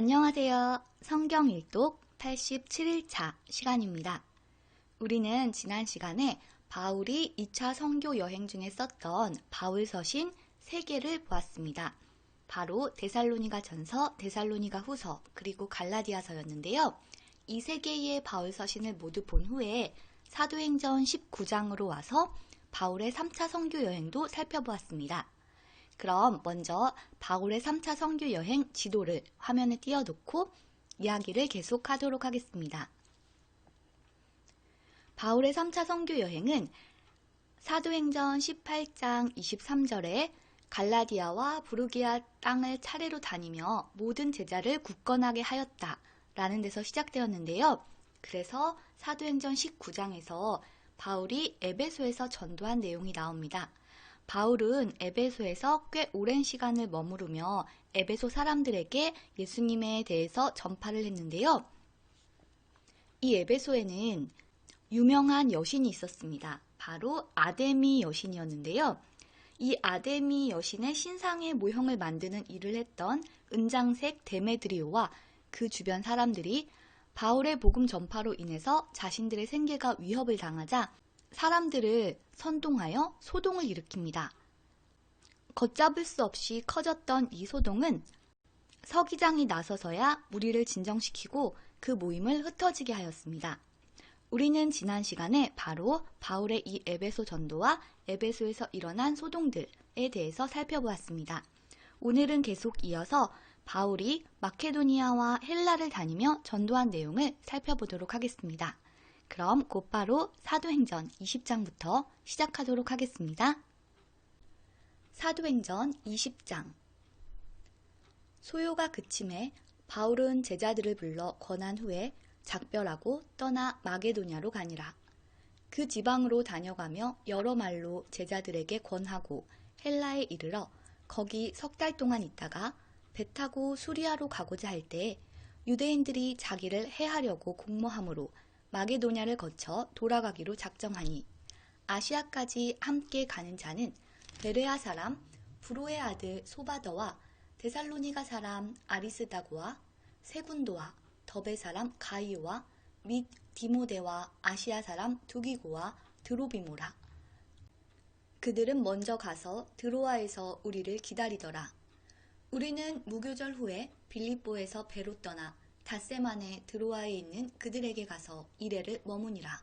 안녕하세요. 성경 일독 87일차 시간입니다. 우리는 지난 시간에 바울이 2차 선교 여행 중에 썼던 바울서신 3개를 보았습니다. 바로 데살로니가 전서, 데살로니가 후서, 그리고 갈라디아서였는데요. 이 3개의 바울서신을 모두 본 후에 사도행전 19장으로 와서 바울의 3차 선교 여행도 살펴보았습니다. 그럼 먼저 바울의 3차 선교 여행 지도를 화면에 띄워놓고 이야기를 계속하도록 하겠습니다. 바울의 3차 선교 여행은 사도행전 18장 23절에 갈라디아와 부르기아 땅을 차례로 다니며 모든 제자를 굳건하게 하였다 라는 데서 시작되었는데요. 그래서 사도행전 19장에서 바울이 에베소에서 전도한 내용이 나옵니다. 바울은 에베소에서 꽤 오랜 시간을 머무르며 에베소 사람들에게 예수님에 대해서 전파를 했는데요. 이 에베소에는 유명한 여신이 있었습니다. 바로 아데미 여신이었는데요. 이 아데미 여신의 신상의 모형을 만드는 일을 했던 은장색 데메드리오와 그 주변 사람들이 바울의 복음 전파로 인해서 자신들의 생계가 위협을 당하자 사람들을 선동하여 소동을 일으킵니다. 걷잡을 수 없이 커졌던 이 소동은 서기장이 나서서야 무리를 진정시키고 그 모임을 흩어지게 하였습니다. 우리는 지난 시간에 바로 바울의 이 에베소 전도와 에베소에서 일어난 소동들에 대해서 살펴보았습니다. 오늘은 계속 이어서 바울이 마케도니아와 헬라를 다니며 전도한 내용을 살펴보도록 하겠습니다. 그럼 곧바로 사도행전 20장부터 시작하도록 하겠습니다. 사도행전 20장. 소요가 그침에 바울은 제자들을 불러 권한 후에 작별하고 떠나 마게도냐로 가니라. 그 지방으로 다녀가며 여러 말로 제자들에게 권하고 헬라에 이르러 거기 3달 동안 있다가 배 타고 수리아로 가고자 할 때에 유대인들이 자기를 해하려고 공모함으로 마게도냐를 거쳐 돌아가기로 작정하니 아시아까지 함께 가는 자는 베레아 사람 브로의 아들 소바더와 데살로니가 사람 아리스다고와 세군도와 더베 사람 가이오와 및 디모데와 아시아 사람 두기고와 드로비모라. 그들은 먼저 가서 드로아에서 우리를 기다리더라. 우리는 무교절 후에 빌립보에서 배로 떠나 닷새만에 드로아에 있는 그들에게 가서 이레를 머무니라.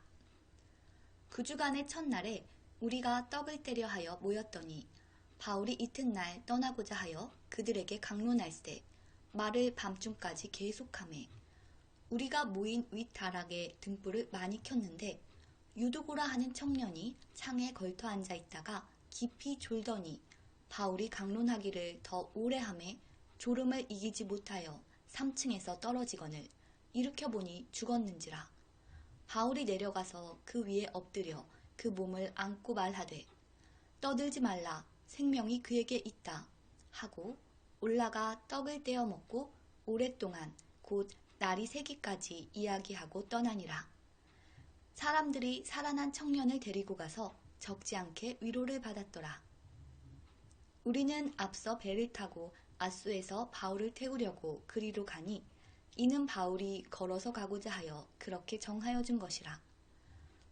그 주간의 첫날에 우리가 떡을 떼려 하여 모였더니 바울이 이튿날 떠나고자 하여 그들에게 강론할세 말을 밤중까지 계속하매 우리가 모인 윗다락에 등불을 많이 켰는데 유두고라 하는 청년이 창에 걸터 앉아 있다가 깊이 졸더니 바울이 강론하기를 더 오래 하매 졸음을 이기지 못하여 3층에서 떨어지거늘 일으켜보니 죽었는지라. 바울이 내려가서 그 위에 엎드려 그 몸을 안고 말하되 떠들지 말라 생명이 그에게 있다 하고 올라가 떡을 떼어 먹고 오랫동안 곧 날이 새기까지 이야기하고 떠나니라. 사람들이 살아난 청년을 데리고 가서 적지 않게 위로를 받았더라. 우리는 앞서 배를 타고 아수에서 바울을 태우려고 그리로 가니 이는 바울이 걸어서 가고자 하여 그렇게 정하여 준 것이라.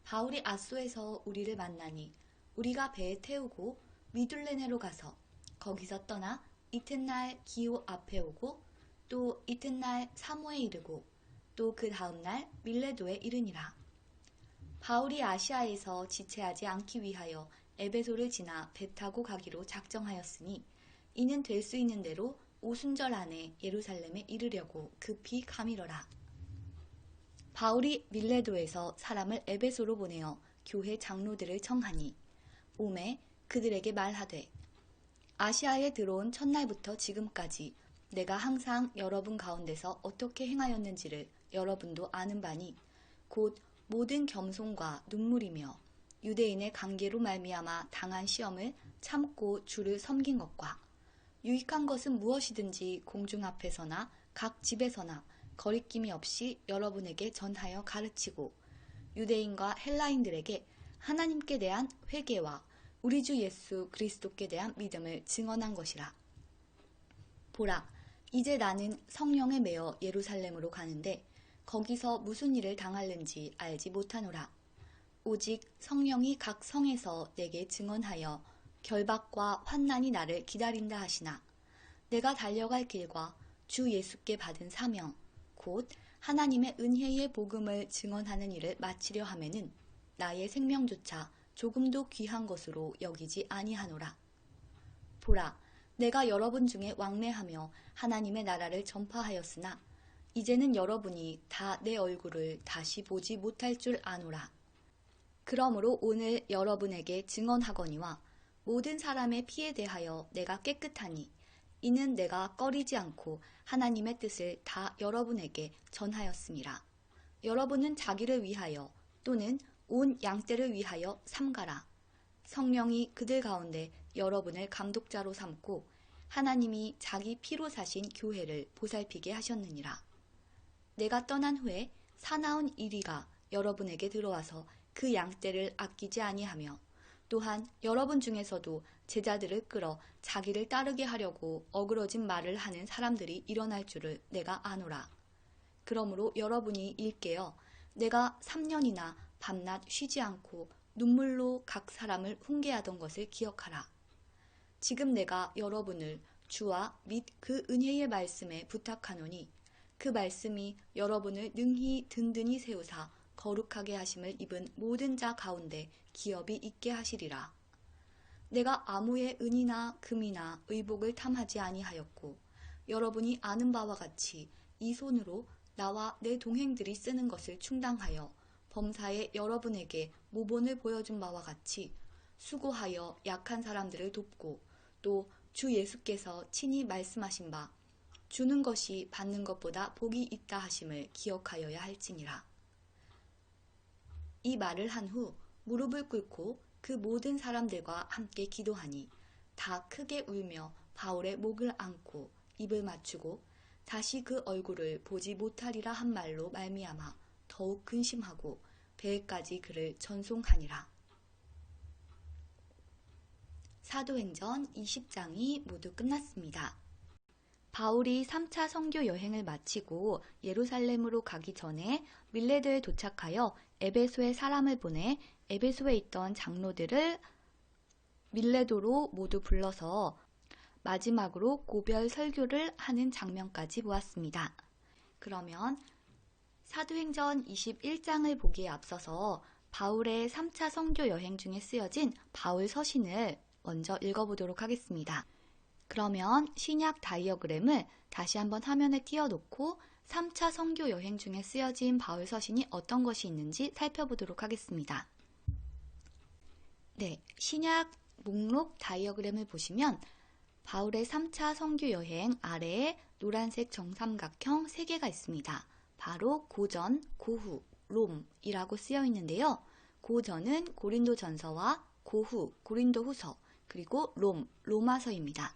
바울이 아수에서 우리를 만나니 우리가 배에 태우고 미둘레네로 가서 거기서 떠나 이튿날 기오 앞에 오고 또 이튿날 사모에 이르고 또 그 다음날 밀레도에 이르니라. 바울이 아시아에서 지체하지 않기 위하여 에베소를 지나 배 타고 가기로 작정하였으니 이는 될 수 있는 대로 오순절 안에 예루살렘에 이르려고 급히 가미러라. 바울이 밀레도에서 사람을 에베소로 보내어 교회 장로들을 청하니 오매 그들에게 말하되 아시아에 들어온 첫날부터 지금까지 내가 항상 여러분 가운데서 어떻게 행하였는지를 여러분도 아는 바니 곧 모든 겸손과 눈물이며 유대인의 관계로 말미암아 당한 시험을 참고 주를 섬긴 것과 유익한 것은 무엇이든지 공중 앞에서나 각 집에서나 거리낌이 없이 여러분에게 전하여 가르치고 유대인과 헬라인들에게 하나님께 대한 회개와 우리 주 예수 그리스도께 대한 믿음을 증언한 것이라. 보라, 이제 나는 성령에 매어 예루살렘으로 가는데 거기서 무슨 일을 당할는지 알지 못하노라. 오직 성령이 각 성에서 내게 증언하여 결박과 환난이 나를 기다린다 하시나 내가 달려갈 길과 주 예수께 받은 사명 곧 하나님의 은혜의 복음을 증언하는 일을 마치려 하면은 나의 생명조차 조금도 귀한 것으로 여기지 아니하노라. 보라, 내가 여러분 중에 왕래하며 하나님의 나라를 전파하였으나 이제는 여러분이 다 내 얼굴을 다시 보지 못할 줄 아노라. 그러므로 오늘 여러분에게 증언하거니와 모든 사람의 피에 대하여 내가 깨끗하니 이는 내가 꺼리지 않고 하나님의 뜻을 다 여러분에게 전하였음이라. 여러분은 자기를 위하여 또는 온 양떼를 위하여 삼가라. 성령이 그들 가운데 여러분을 감독자로 삼고 하나님이 자기 피로 사신 교회를 보살피게 하셨느니라. 내가 떠난 후에 사나운 이리가 여러분에게 들어와서 그 양떼를 아끼지 아니하며 또한 여러분 중에서도 제자들을 끌어 자기를 따르게 하려고 어그러진 말을 하는 사람들이 일어날 줄을 내가 아노라. 그러므로 여러분이 일깨어 내가 3년이나 밤낮 쉬지 않고 눈물로 각 사람을 훈계하던 것을 기억하라. 지금 내가 여러분을 주와 및 그 은혜의 말씀에 부탁하노니 그 말씀이 여러분을 능히 든든히 세우사 거룩하게 하심을 입은 모든 자 가운데 기업이 있게 하시리라. 내가 아무의 은이나 금이나 의복을 탐하지 아니하였고 여러분이 아는 바와 같이 이 손으로 나와 내 동행들이 쓰는 것을 충당하여 범사에 여러분에게 모본을 보여준 바와 같이 수고하여 약한 사람들을 돕고 또 주 예수께서 친히 말씀하신 바 주는 것이 받는 것보다 복이 있다 하심을 기억하여야 할지니라. 이 말을 한 후 무릎을 꿇고 그 모든 사람들과 함께 기도하니 다 크게 울며 바울의 목을 안고 입을 맞추고 다시 그 얼굴을 보지 못하리라 한 말로 말미암아 더욱 근심하고 배에까지 그를 전송하니라. 사도행전 20장이 모두 끝났습니다. 바울이 3차 선교 여행을 마치고 예루살렘으로 가기 전에 밀레드에 도착하여 에베소에 사람을 보내 에베소에 있던 장로들을 밀레도로 모두 불러서 마지막으로 고별 설교를 하는 장면까지 보았습니다. 그러면 사도행전 21장을 보기에 앞서서 바울의 3차 선교 여행 중에 쓰여진 바울 서신을 먼저 읽어보도록 하겠습니다. 그러면 신약 다이어그램을 다시 한번 화면에 띄워놓고 3차 선교 여행 중에 쓰여진 바울 서신이 어떤 것이 있는지 살펴보도록 하겠습니다. 네, 신약 목록 다이어그램을 보시면 바울의 3차 선교 여행 아래에 노란색 정삼각형 3개가 있습니다. 바로 고전, 고후, 롬이라고 쓰여 있는데요. 고전은 고린도 전서와 고후, 고린도 후서, 그리고 로마서입니다.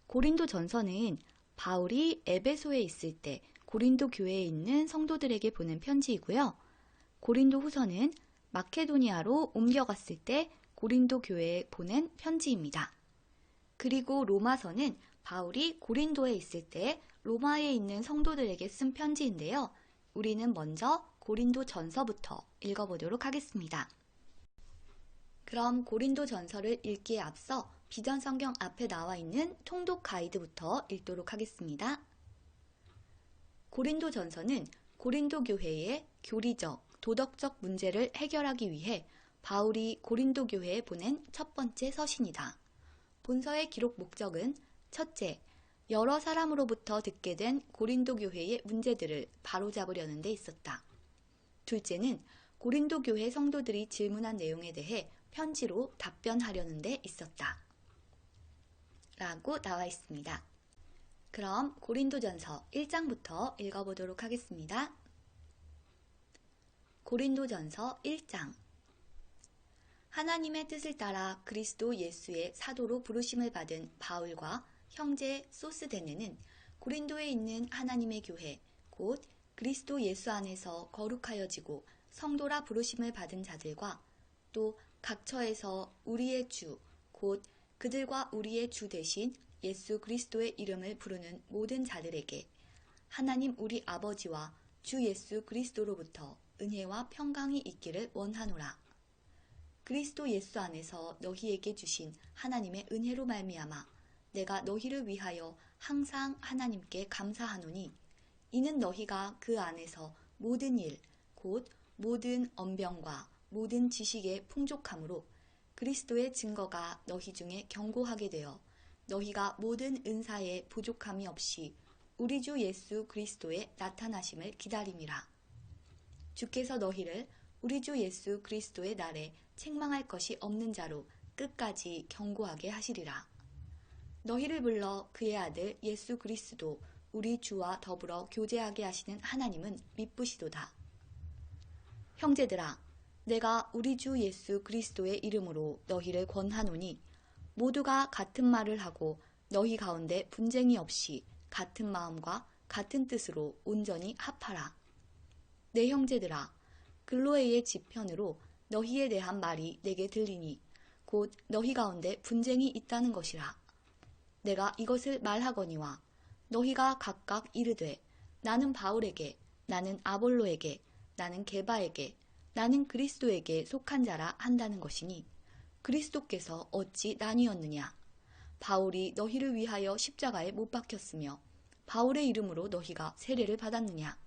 고린도 전서는 바울이 에베소에 있을 때 고린도 교회에 있는 성도들에게 보낸 편지이고요. 고린도 후서는 마케도니아로 옮겨갔을 때 고린도 교회에 보낸 편지입니다. 그리고 로마서는 바울이 고린도에 있을 때 로마에 있는 성도들에게 쓴 편지인데요. 우리는 먼저 고린도 전서부터 읽어보도록 하겠습니다. 그럼 고린도 전서를 읽기에 앞서 비전 성경 앞에 나와 있는 통독 가이드부터 읽도록 하겠습니다. 고린도 전서는 고린도 교회의 교리적, 도덕적 문제를 해결하기 위해 바울이 고린도 교회에 보낸 첫 번째 서신이다. 본서의 기록 목적은 첫째, 여러 사람으로부터 듣게 된 고린도 교회의 문제들을 바로잡으려는 데 있었다. 둘째는 고린도 교회 성도들이 질문한 내용에 대해 편지로 답변하려는 데 있었다. 라고 나와 있습니다. 그럼 고린도전서 1장부터 읽어보도록 하겠습니다. 고린도전서 1장. 하나님의 뜻을 따라 그리스도 예수의 사도로 부르심을 받은 바울과 형제 소스데네는 고린도에 있는 하나님의 교회 곧 그리스도 예수 안에서 거룩하여지고 성도라 부르심을 받은 자들과 또 각 처에서 우리의 주 곧 그들과 우리의 주 대신 예수 그리스도의 이름을 부르는 모든 자들에게 하나님 우리 아버지와 주 예수 그리스도로부터 은혜와 평강이 있기를 원하노라. 그리스도 예수 안에서 너희에게 주신 하나님의 은혜로 말미암아 내가 너희를 위하여 항상 하나님께 감사하노니 이는 너희가 그 안에서 모든 일, 곧 모든 언병과 모든 지식의 풍족함으로 그리스도의 증거가 너희 중에 견고하게 되어 너희가 모든 은사에 부족함이 없이 우리 주 예수 그리스도의 나타나심을 기다림이라. 주께서 너희를 우리 주 예수 그리스도의 날에 책망할 것이 없는 자로 끝까지 견고하게 하시리라. 너희를 불러 그의 아들 예수 그리스도 우리 주와 더불어 교제하게 하시는 하나님은 미쁘시도다. 형제들아, 내가 우리 주 예수 그리스도의 이름으로 너희를 권하노니 모두가 같은 말을 하고 너희 가운데 분쟁이 없이 같은 마음과 같은 뜻으로 온전히 합하라. 내 형제들아, 글로에의 지편으로 너희에 대한 말이 내게 들리니 곧 너희 가운데 분쟁이 있다는 것이라. 내가 이것을 말하거니와 너희가 각각 이르되 나는 바울에게, 나는 아볼로에게, 나는 게바에게, 나는 그리스도에게 속한 자라 한다는 것이니 그리스도께서 어찌 나뉘었느냐? 바울이 너희를 위하여 십자가에 못 박혔으며 바울의 이름으로 너희가 세례를 받았느냐?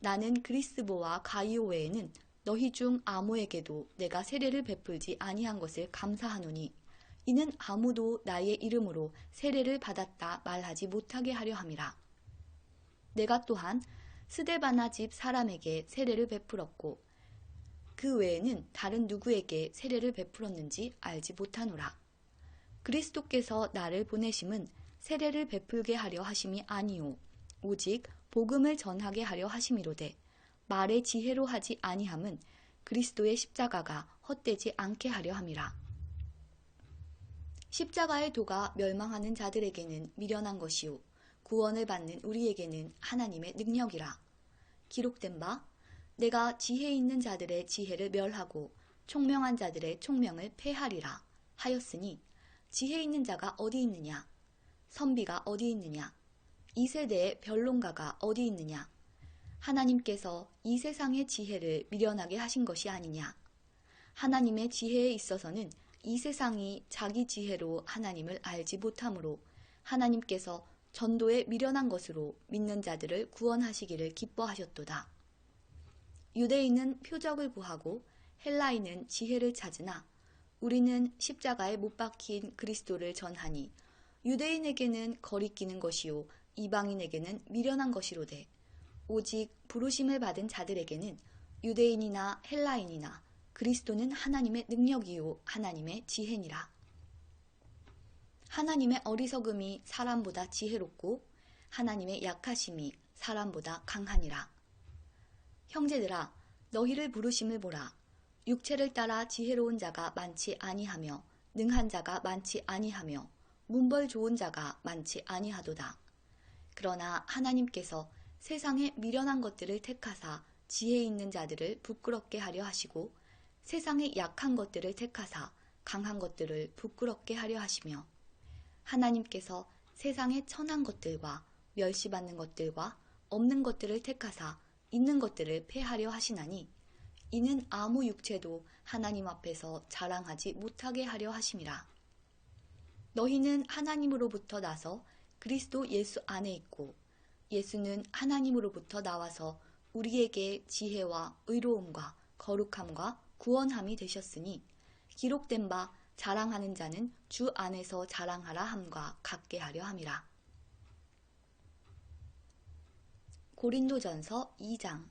나는 그리스보와 가이오 외에는 너희 중 아무에게도 내가 세례를 베풀지 아니한 것을 감사하노니 이는 아무도 나의 이름으로 세례를 받았다 말하지 못하게 하려 함이라. 내가 또한 스데바나 집 사람에게 세례를 베풀었고 그 외에는 다른 누구에게 세례를 베풀었는지 알지 못하노라. 그리스도께서 나를 보내심은 세례를 베풀게 하려 하심이 아니오 오직 복음을 전하게 하려 하심이로되 말의 지혜로 하지 아니함은 그리스도의 십자가가 헛되지 않게 하려 함이라. 십자가의 도가 멸망하는 자들에게는 미련한 것이요 구원을 받는 우리에게는 하나님의 능력이라. 기록된 바 내가 지혜 있는 자들의 지혜를 멸하고 총명한 자들의 총명을 패하리라 하였으니 지혜 있는 자가 어디 있느냐? 선비가 어디 있느냐? 이 세대의 변론가가 어디 있느냐? 하나님께서 이 세상의 지혜를 미련하게 하신 것이 아니냐? 하나님의 지혜에 있어서는 이 세상이 자기 지혜로 하나님을 알지 못하므로 하나님께서 전도에 미련한 것으로 믿는 자들을 구원하시기를 기뻐하셨도다. 유대인은 표적을 구하고 헬라인은 지혜를 찾으나 우리는 십자가에 못 박힌 그리스도를 전하니 유대인에게는 거리끼는 것이요 이방인에게는 미련한 것이로되 오직 부르심을 받은 자들에게는 유대인이나 헬라인이나 그리스도는 하나님의 능력이요 하나님의 지혜니라. 하나님의 어리석음이 사람보다 지혜롭고 하나님의 약하심이 사람보다 강하니라. 형제들아, 너희를 부르심을 보라. 육체를 따라 지혜로운 자가 많지 아니하며 능한 자가 많지 아니하며 문벌 좋은 자가 많지 아니하도다. 그러나 하나님께서 세상의 미련한 것들을 택하사 지혜 있는 자들을 부끄럽게 하려 하시고 세상의 약한 것들을 택하사 강한 것들을 부끄럽게 하려 하시며 하나님께서 세상의 천한 것들과 멸시받는 것들과 없는 것들을 택하사 있는 것들을 패하려 하시나니 이는 아무 육체도 하나님 앞에서 자랑하지 못하게 하려 하심이라. 너희는 하나님으로부터 나서 그리스도 예수 안에 있고 예수는 하나님으로부터 나와서 우리에게 지혜와 의로움과 거룩함과 구원함이 되셨으니 기록된 바 자랑하는 자는 주 안에서 자랑하라 함과 같게 하려 함이라. 고린도전서 2장.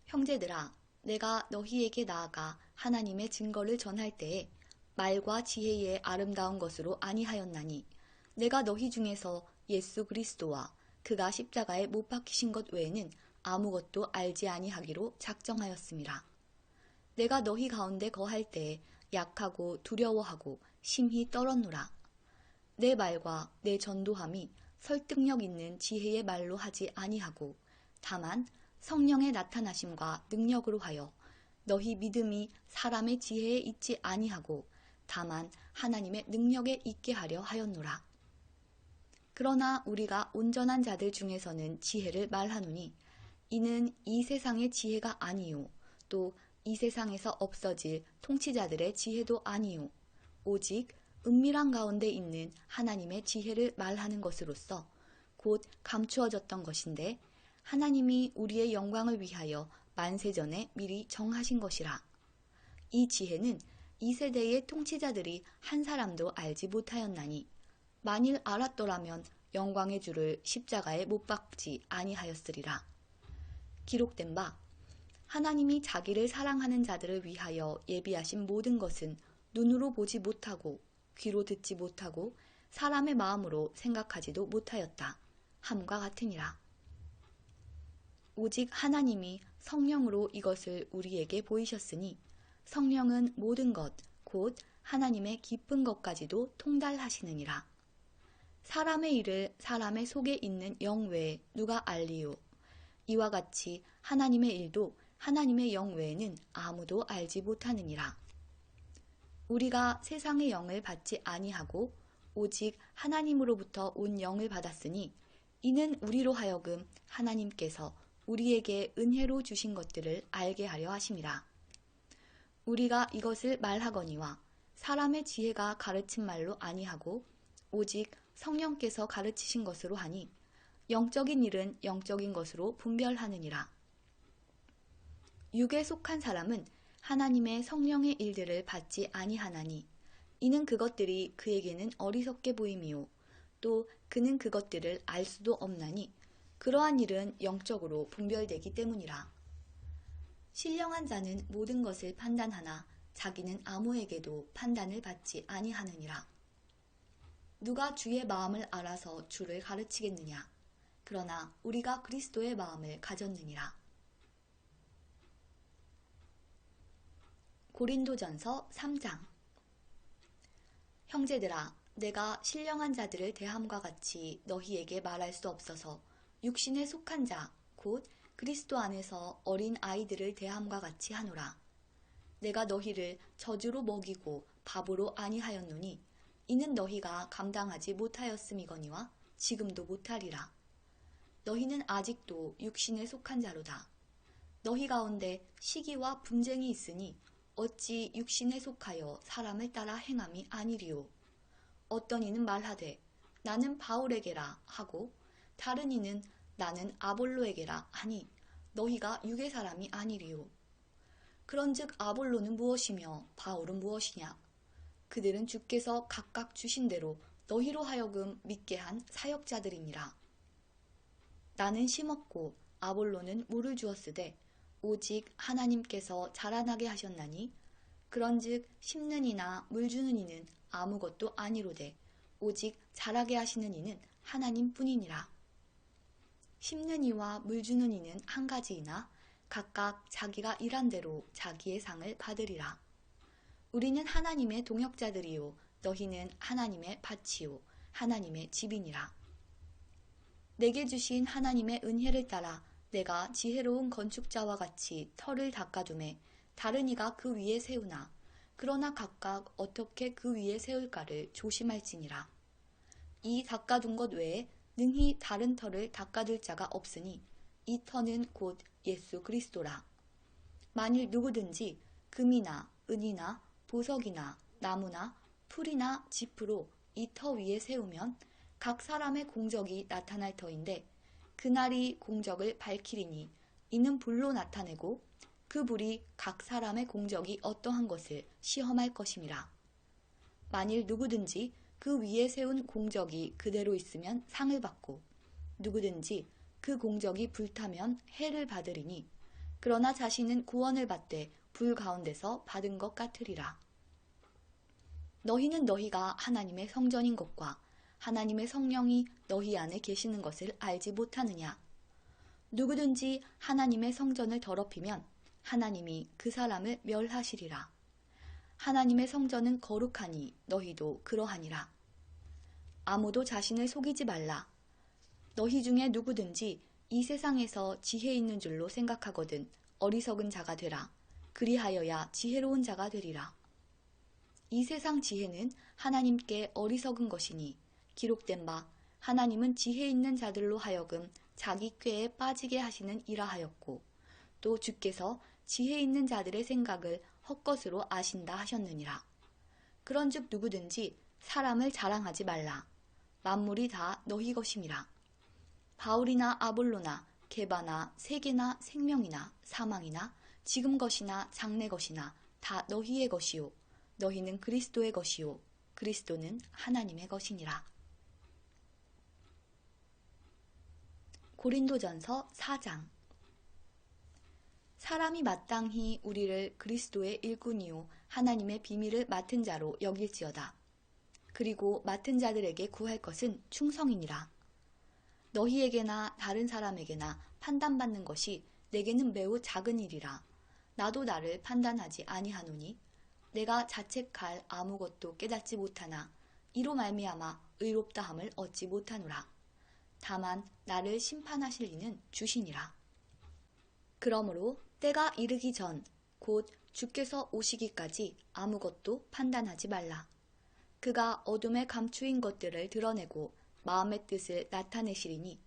형제들아, 내가 너희에게 나아가 하나님의 증거를 전할 때에 말과 지혜의 아름다운 것으로 아니하였나니 내가 너희 중에서 예수 그리스도와 그가 십자가에 못 박히신 것 외에는 아무것도 알지 아니하기로 작정하였음이라. 내가 너희 가운데 거할 때에 약하고 두려워하고 심히 떨었노라. 내 말과 내 전도함이 설득력 있는 지혜의 말로 하지 아니하고 다만 성령의 나타나심과 능력으로 하여 너희 믿음이 사람의 지혜에 있지 아니하고 다만 하나님의 능력에 있게 하려 하였노라. 그러나 우리가 온전한 자들 중에서는 지혜를 말하노니 이는 이 세상의 지혜가 아니요 또 이 세상에서 없어질 통치자들의 지혜도 아니요 오직 은밀한 가운데 있는 하나님의 지혜를 말하는 것으로서 곧 감추어졌던 것인데 하나님이 우리의 영광을 위하여 만세전에 미리 정하신 것이라. 이 지혜는 이 세대의 통치자들이 한 사람도 알지 못하였나니 만일 알았더라면 영광의 주를 십자가에 못 박지 아니하였으리라. 기록된 바 하나님이 자기를 사랑하는 자들을 위하여 예비하신 모든 것은 눈으로 보지 못하고 귀로 듣지 못하고 사람의 마음으로 생각하지도 못하였다 함과 같으니라. 오직 하나님이 성령으로 이것을 우리에게 보이셨으니 성령은 모든 것 곧 하나님의 깊은 것까지도 통달하시느니라. 사람의 일을 사람의 속에 있는 영 외에 누가 알리요? 이와 같이 하나님의 일도 하나님의 영 외에는 아무도 알지 못하느니라. 우리가 세상의 영을 받지 아니하고 오직 하나님으로부터 온 영을 받았으니 이는 우리로 하여금 하나님께서 우리에게 은혜로 주신 것들을 알게 하려 하심이라. 우리가 이것을 말하거니와 사람의 지혜가 가르친 말로 아니하고 오직 성령께서 가르치신 것으로 하니 영적인 일은 영적인 것으로 분별하느니라. 육에 속한 사람은 하나님의 성령의 일들을 받지 아니하나니 이는 그것들이 그에게는 어리석게 보임이요 또 그는 그것들을 알 수도 없나니 그러한 일은 영적으로 분별되기 때문이라. 신령한 자는 모든 것을 판단하나 자기는 아무에게도 판단을 받지 아니하느니라. 누가 주의 마음을 알아서 주를 가르치겠느냐? 그러나 우리가 그리스도의 마음을 가졌느니라. 고린도전서 3장. 형제들아, 내가 신령한 자들을 대함과 같이 너희에게 말할 수 없어서 육신에 속한 자, 곧 그리스도 안에서 어린 아이들을 대함과 같이 하노라. 내가 너희를 저주로 먹이고 밥으로 아니하였노니 이는 너희가 감당하지 못하였음이거니와 지금도 못하리라. 너희는 아직도 육신에 속한 자로다. 너희 가운데 시기와 분쟁이 있으니 어찌 육신에 속하여 사람을 따라 행함이 아니리요. 어떤 이는 말하되 나는 바울에게라 하고 다른 이는 나는 아볼로에게라 하니 너희가 육의 사람이 아니리요. 그런즉 아볼로는 무엇이며 바울은 무엇이냐? 그들은 주께서 각각 주신 대로 너희로 하여금 믿게 한 사역자들이니라. 나는 심었고 아볼로는 물을 주었으되 오직 하나님께서 자라나게 하셨나니 그런즉 심는 이나 물 주는 이는 아무것도 아니로되 오직 자라게 하시는 이는 하나님뿐이니라. 심는 이와 물 주는 이는 한 가지이나 각각 자기가 일한 대로 자기의 상을 받으리라. 우리는 하나님의 동역자들이요 너희는 하나님의 밭이요 하나님의 집이니라. 내게 주신 하나님의 은혜를 따라 내가 지혜로운 건축자와 같이 터를 닦아두매 다른 이가 그 위에 세우나 그러나 각각 어떻게 그 위에 세울까를 조심할지니라. 이 닦아둔 것 외에 능히 다른 터를 닦아둘 자가 없으니 이 터는 곧 예수 그리스도라. 만일 누구든지 금이나 은이나 보석이나 나무나 풀이나 짚으로 이 터 위에 세우면 각 사람의 공적이 나타날 터인데 그날이 공적을 밝히리니 이는 불로 나타내고 그 불이 각 사람의 공적이 어떠한 것을 시험할 것임이라. 만일 누구든지 그 위에 세운 공적이 그대로 있으면 상을 받고 누구든지 그 공적이 불타면 해를 받으리니 그러나 자신은 구원을 받되 불 가운데서 받은 것 같으리라. 너희는 너희가 하나님의 성전인 것과 하나님의 성령이 너희 안에 계시는 것을 알지 못하느냐? 누구든지 하나님의 성전을 더럽히면 하나님이 그 사람을 멸하시리라. 하나님의 성전은 거룩하니 너희도 그러하니라. 아무도 자신을 속이지 말라. 너희 중에 누구든지 이 세상에서 지혜 있는 줄로 생각하거든 어리석은 자가 되라. 그리하여야 지혜로운 자가 되리라. 이 세상 지혜는 하나님께 어리석은 것이니 기록된 바 하나님은 지혜 있는 자들로 하여금 자기 꾀에 빠지게 하시는 이라 하였고 또 주께서 지혜 있는 자들의 생각을 헛것으로 아신다 하셨느니라. 그런즉 누구든지 사람을 자랑하지 말라. 만물이 다 너희 것임이라. 바울이나 아볼로나 게바나 세계나 생명이나 사망이나 지금 것이나 장래 것이나 다 너희의 것이요 너희는 그리스도의 것이요 그리스도는 하나님의 것이니라. 고린도전서 4장. 사람이 마땅히 우리를 그리스도의 일꾼이요 하나님의 비밀을 맡은 자로 여길지어다. 그리고 맡은 자들에게 구할 것은 충성이니라. 너희에게나 다른 사람에게나 판단받는 것이 내게는 매우 작은 일이라. 나도 나를 판단하지 아니하노니 내가 자책할 아무것도 깨닫지 못하나 이로 말미암아 의롭다함을 얻지 못하노라. 다만 나를 심판하실 이는 주시니라. 그러므로 때가 이르기 전 곧 주께서 오시기까지 아무것도 판단하지 말라. 그가 어둠에 감추인 것들을 드러내고 마음의 뜻을 나타내시리니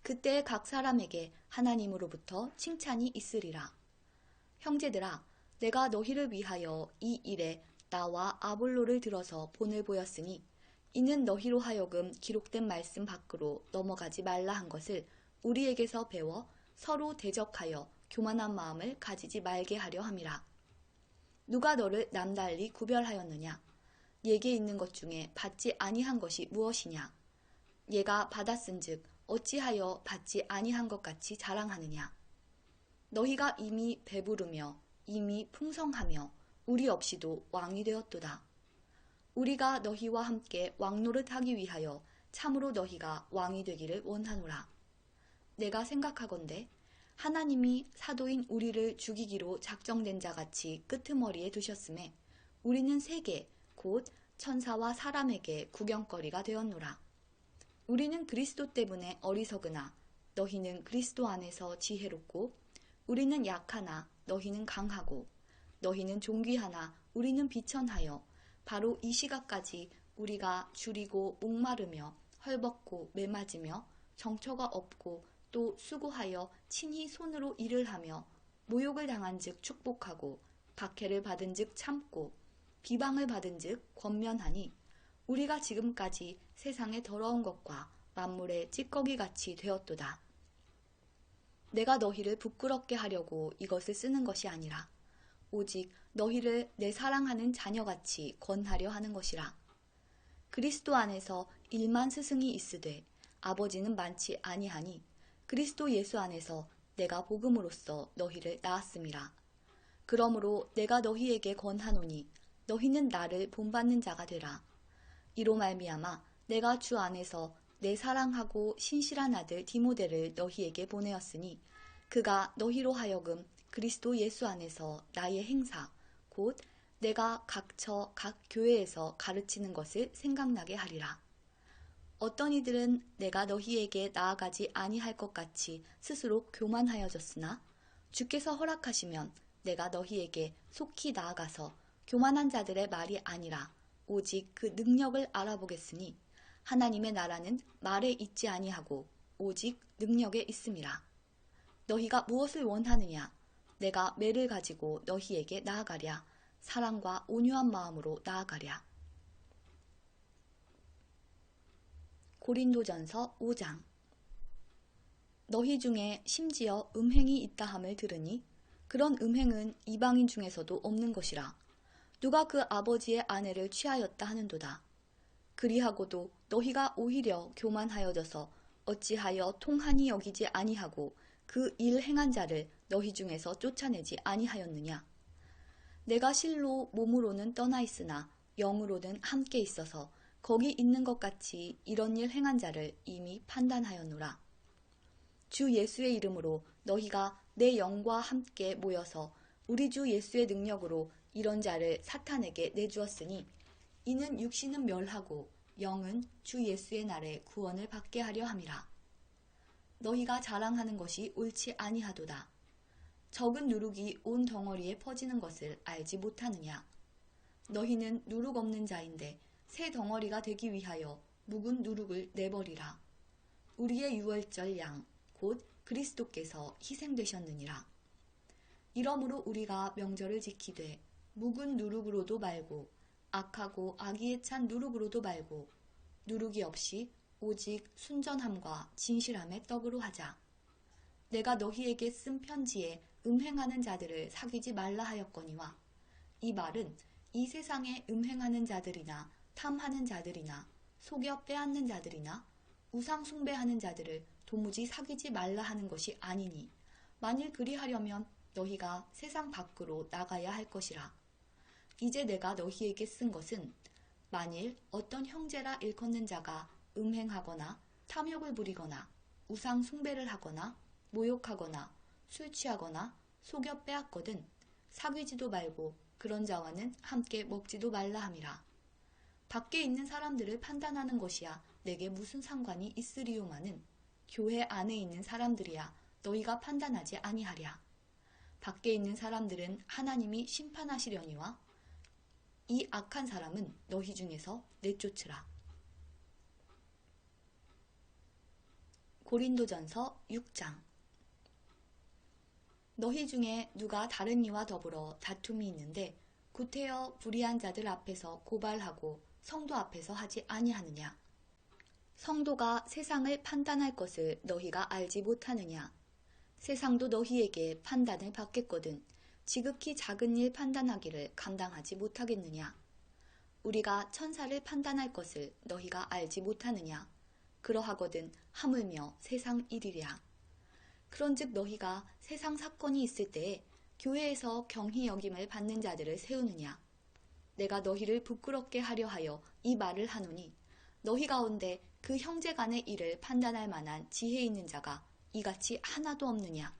그때 각 사람에게 하나님으로부터 칭찬이 있으리라. 형제들아, 내가 너희를 위하여 이 일에 나와 아볼로를 들어서 본을 보였으니 이는 너희로 하여금 기록된 말씀 밖으로 넘어가지 말라 한 것을 우리에게서 배워 서로 대적하여 교만한 마음을 가지지 말게 하려 함이라. 누가 너를 남달리 구별하였느냐? 예게 있는 것 중에 받지 아니한 것이 무엇이냐? 예가 받았은즉 어찌하여 받지 아니한 것 같이 자랑하느냐? 너희가 이미 배부르며 이미 풍성하며 우리 없이도 왕이 되었도다. 우리가 너희와 함께 왕노릇하기 위하여 참으로 너희가 왕이 되기를 원하노라. 내가 생각하건대 하나님이 사도인 우리를 죽이기로 작정된 자같이 끄트머리에 두셨음에 우리는 세계 곧 천사와 사람에게 구경거리가 되었노라. 우리는 그리스도 때문에 어리석으나 너희는 그리스도 안에서 지혜롭고 우리는 약하나 너희는 강하고 너희는 존귀하나 우리는 비천하여 바로 이 시각까지 우리가 줄이고 목마르며 헐벗고 매맞으며 정처가 없고 또 수고하여 친히 손으로 일을 하며 모욕을 당한즉 축복하고 박해를 받은즉 참고 비방을 받은즉 권면하니 우리가 지금까지 세상의 더러운 것과 만물의 찌꺼기같이 되었도다. 내가 너희를 부끄럽게 하려고 이것을 쓰는 것이 아니라 오직 너희를 내 사랑하는 자녀같이 권하려 하는 것이라. 그리스도 안에서 1만 스승이 있으되 아버지는 많지 아니하니 그리스도 예수 안에서 내가 복음으로써 너희를 낳았음이라. 그러므로 내가 너희에게 권하노니 너희는 나를 본받는 자가 되라. 이로 말미암아 내가 주 안에서 내 사랑하고 신실한 아들 디모데를 너희에게 보내었으니 그가 너희로 하여금 그리스도 예수 안에서 나의 행사 곧 내가 각처 각 교회에서 가르치는 것을 생각나게 하리라. 어떤 이들은 내가 너희에게 나아가지 아니할 것 같이 스스로 교만하여졌으나 주께서 허락하시면 내가 너희에게 속히 나아가서 교만한 자들의 말이 아니라 오직 그 능력을 알아보겠으니 하나님의 나라는 말에 있지 아니하고 오직 능력에 있음이라. 너희가 무엇을 원하느냐? 내가 매를 가지고 너희에게 나아가랴. 사랑과 온유한 마음으로 나아가랴. 고린도전서 5장. 너희 중에 심지어 음행이 있다 함을 들으니 그런 음행은 이방인 중에서도 없는 것이라. 누가 그 아버지의 아내를 취하였다 하는도다. 그리하고도 너희가 오히려 교만하여져서 어찌하여 통한이 여기지 아니하고 그 일 행한 자를 너희 중에서 쫓아내지 아니하였느냐. 내가 실로 몸으로는 떠나 있으나 영으로는 함께 있어서 거기 있는 것 같이 이런 일 행한 자를 이미 판단하였노라. 주 예수의 이름으로 너희가 내 영과 함께 모여서 우리 주 예수의 능력으로 이런 자를 사탄에게 내주었으니 이는 육신은 멸하고 영은 주 예수의 날에 구원을 받게 하려 함이라. 너희가 자랑하는 것이 옳지 아니하도다. 적은 누룩이 온 덩어리에 퍼지는 것을 알지 못하느냐. 너희는 누룩 없는 자인데 새 덩어리가 되기 위하여 묵은 누룩을 내버리라. 우리의 유월절 양 곧 그리스도께서 희생되셨느니라. 이러므로 우리가 명절을 지키되 묵은 누룩으로도 말고 악하고 악의에 찬 누룩으로도 말고 누룩이 없이 오직 순전함과 진실함의 떡으로 하자. 내가 너희에게 쓴 편지에 음행하는 자들을 사귀지 말라 하였거니와 이 말은 이 세상에 음행하는 자들이나 탐하는 자들이나 속여 빼앗는 자들이나 우상 숭배하는 자들을 도무지 사귀지 말라 하는 것이 아니니 만일 그리하려면 너희가 세상 밖으로 나가야 할 것이라. 이제 내가 너희에게 쓴 것은 만일 어떤 형제라 일컫는 자가 음행하거나 탐욕을 부리거나 우상 숭배를 하거나 모욕하거나 술 취하거나 속여 빼앗거든 사귀지도 말고 그런 자와는 함께 먹지도 말라 함이라. 밖에 있는 사람들을 판단하는 것이야 내게 무슨 상관이 있으리요마는 교회 안에 있는 사람들이야 너희가 판단하지 아니하랴. 밖에 있는 사람들은 하나님이 심판하시려니와 이 악한 사람은 너희 중에서 내쫓으라. 고린도전서 6장. 너희 중에 누가 다른 이와 더불어 다툼이 있는데 구태여 불의한 자들 앞에서 고발하고 성도 앞에서 하지 아니하느냐. 성도가 세상을 판단할 것을 너희가 알지 못하느냐. 세상도 너희에게 판단을 받겠거든 지극히 작은 일 판단하기를 감당하지 못하겠느냐. 우리가 천사를 판단할 것을 너희가 알지 못하느냐. 그러하거든 하물며 세상 일이랴. 그런즉 너희가 세상 사건이 있을 때에 교회에서 경히 여김을 받는 자들을 세우느냐. 내가 너희를 부끄럽게 하려 하여 이 말을 하노니 너희 가운데 그 형제 간의 일을 판단할 만한 지혜 있는 자가 이같이 하나도 없느냐.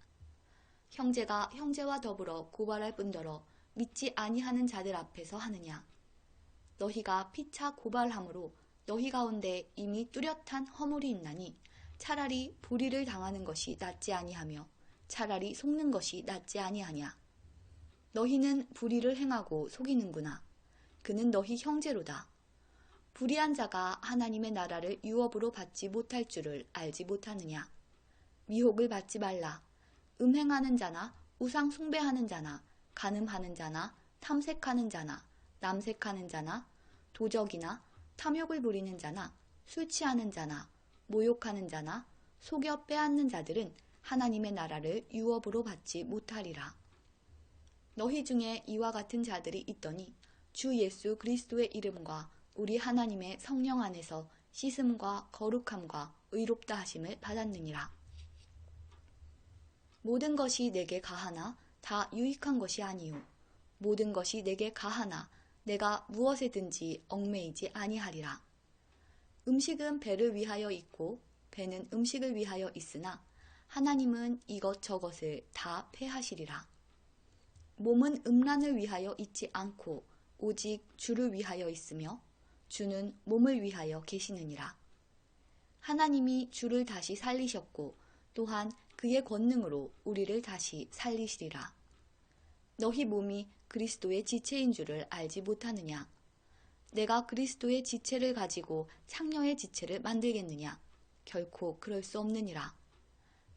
형제가 형제와 더불어 고발할 뿐더러 믿지 아니하는 자들 앞에서 하느냐. 너희가 피차 고발함으로 너희 가운데 이미 뚜렷한 허물이 있나니 차라리 불의를 당하는 것이 낫지 아니하며 차라리 속는 것이 낫지 아니하냐. 너희는 불의를 행하고 속이는구나. 그는 너희 형제로다. 불의한 자가 하나님의 나라를 유업으로 받지 못할 줄을 알지 못하느냐. 미혹을 받지 말라. 음행하는 자나 우상 숭배하는 자나 간음하는 자나 탐색하는 자나 남색하는 자나 도적이나 탐욕을 부리는 자나 술 취하는 자나 모욕하는 자나 속여 빼앗는 자들은 하나님의 나라를 유업으로 받지 못하리라. 너희 중에 이와 같은 자들이 있더니 주 예수 그리스도의 이름과 우리 하나님의 성령 안에서 씻음과 거룩함과 의롭다 하심을 받았느니라. 모든 것이 내게 가하나 다 유익한 것이 아니요 모든 것이 내게 가하나 내가 무엇에든지 얽매이지 아니하리라. 음식은 배를 위하여 있고 배는 음식을 위하여 있으나 하나님은 이것저것을 다 폐하시리라. 몸은 음란을 위하여 있지 않고 오직 주를 위하여 있으며 주는 몸을 위하여 계시느니라. 하나님이 주를 다시 살리셨고 또한 그의 권능으로 우리를 다시 살리시리라. 너희 몸이 그리스도의 지체인 줄을 알지 못하느냐. 내가 그리스도의 지체를 가지고 창녀의 지체를 만들겠느냐. 결코 그럴 수 없느니라.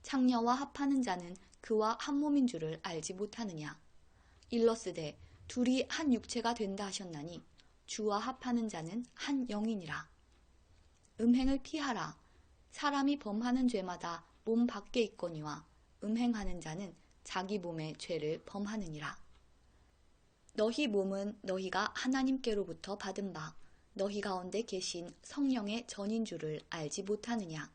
창녀와 합하는 자는 그와 한 몸인 줄을 알지 못하느냐. 일러스되 둘이 한 육체가 된다 하셨나니 주와 합하는 자는 한 영이니라. 음행을 피하라. 사람이 범하는 죄마다 몸 밖에 있거니와 음행하는 자는 자기 몸의 죄를 범하느니라. 너희 몸은 너희가 하나님께로부터 받은 바 너희 가운데 계신 성령의 전인 줄을 알지 못하느냐.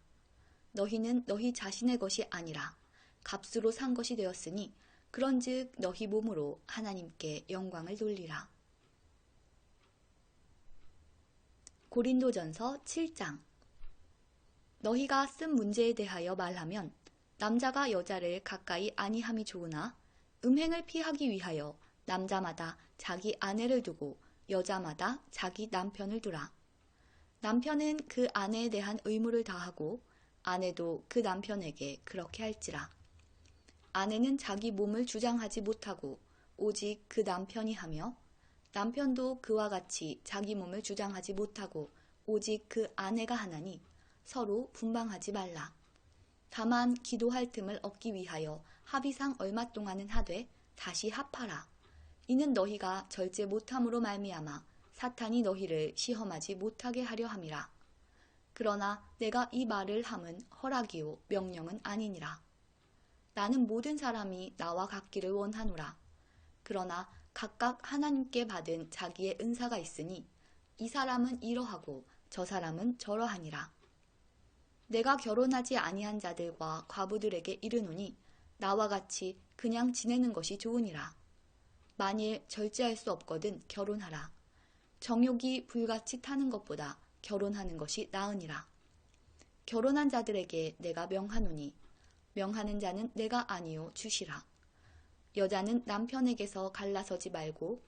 너희는 너희 자신의 것이 아니라 값으로 산 것이 되었으니 그런즉 너희 몸으로 하나님께 영광을 돌리라. 고린도전서 7장. 너희가 쓴 문제에 대하여 말하면 남자가 여자를 가까이 아니함이 좋으나 음행을 피하기 위하여 남자마다 자기 아내를 두고 여자마다 자기 남편을 두라. 남편은 그 아내에 대한 의무를 다하고 아내도 그 남편에게 그렇게 할지라. 아내는 자기 몸을 주장하지 못하고 오직 그 남편이 하며 남편도 그와 같이 자기 몸을 주장하지 못하고 오직 그 아내가 하나니 서로 분방하지 말라. 다만 기도할 틈을 얻기 위하여 합의상 얼마 동안은 하되 다시 합하라. 이는 너희가 절제 못함으로 말미암아 사탄이 너희를 시험하지 못하게 하려 함이라. 그러나 내가 이 말을 함은 허락이요 명령은 아니니라. 나는 모든 사람이 나와 같기를 원하노라. 그러나 각각 하나님께 받은 자기의 은사가 있으니 이 사람은 이러하고 저 사람은 저러하니라. 내가 결혼하지 아니한 자들과 과부들에게 이르노니 나와 같이 그냥 지내는 것이 좋으니라. 만일 절제할 수 없거든 결혼하라. 정욕이 불같이 타는 것보다 결혼하는 것이 나으니라. 결혼한 자들에게 내가 명하노니 명하는 자는 내가 아니요 주시라. 여자는 남편에게서 갈라서지 말고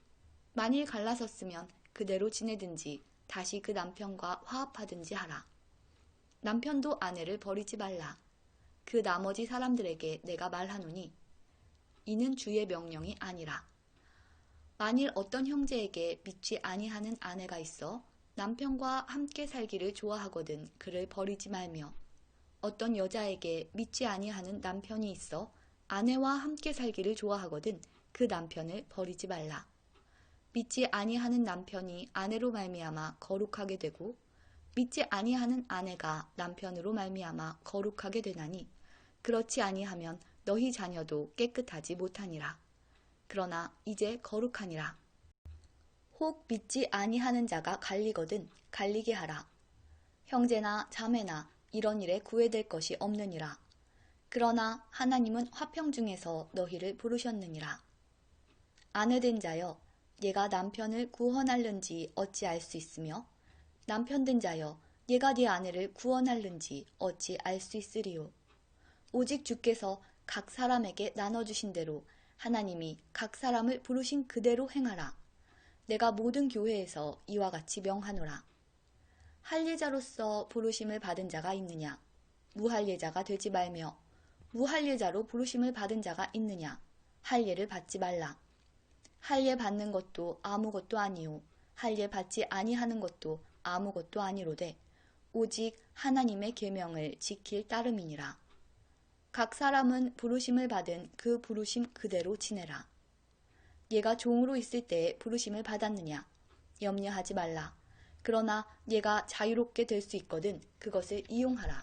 만일 갈라섰으면 그대로 지내든지 다시 그 남편과 화합하든지 하라. 남편도 아내를 버리지 말라. 그 나머지 사람들에게 내가 말하노니 이는 주의 명령이 아니라. 만일 어떤 형제에게 믿지 아니하는 아내가 있어 남편과 함께 살기를 좋아하거든 그를 버리지 말며 어떤 여자에게 믿지 아니하는 남편이 있어 아내와 함께 살기를 좋아하거든 그 남편을 버리지 말라. 믿지 아니하는 남편이 아내로 말미암아 거룩하게 되고 믿지 아니하는 아내가 남편으로 말미암아 거룩하게 되나니 그렇지 아니하면 너희 자녀도 깨끗하지 못하니라. 그러나 이제 거룩하니라. 혹 믿지 아니하는 자가 갈리거든 갈리게 하라. 형제나 자매나 이런 일에 구애될 것이 없느니라. 그러나 하나님은 화평 중에서 너희를 부르셨느니라. 아내된 자여 얘가 남편을 구원할는지 어찌 알 수 있으며 남편된 자여 얘가 네 아내를 구원할는지 어찌 알 수 있으리요. 오직 주께서 각 사람에게 나눠주신 대로 하나님이 각 사람을 부르신 그대로 행하라. 내가 모든 교회에서 이와 같이 명하노라. 할례자로서 부르심을 받은 자가 있느냐? 무할례자가 되지 말며 무할례자로 부르심을 받은 자가 있느냐? 할례를 받지 말라. 할례 받는 것도 아무것도 아니요 할례 받지 아니하는 것도 아무것도 아니로되 오직 하나님의 계명을 지킬 따름이니라. 각 사람은 부르심을 받은 그 부르심 그대로 지내라. 얘가 종으로 있을 때에 부르심을 받았느냐? 염려하지 말라. 그러나 얘가 자유롭게 될 수 있거든 그것을 이용하라.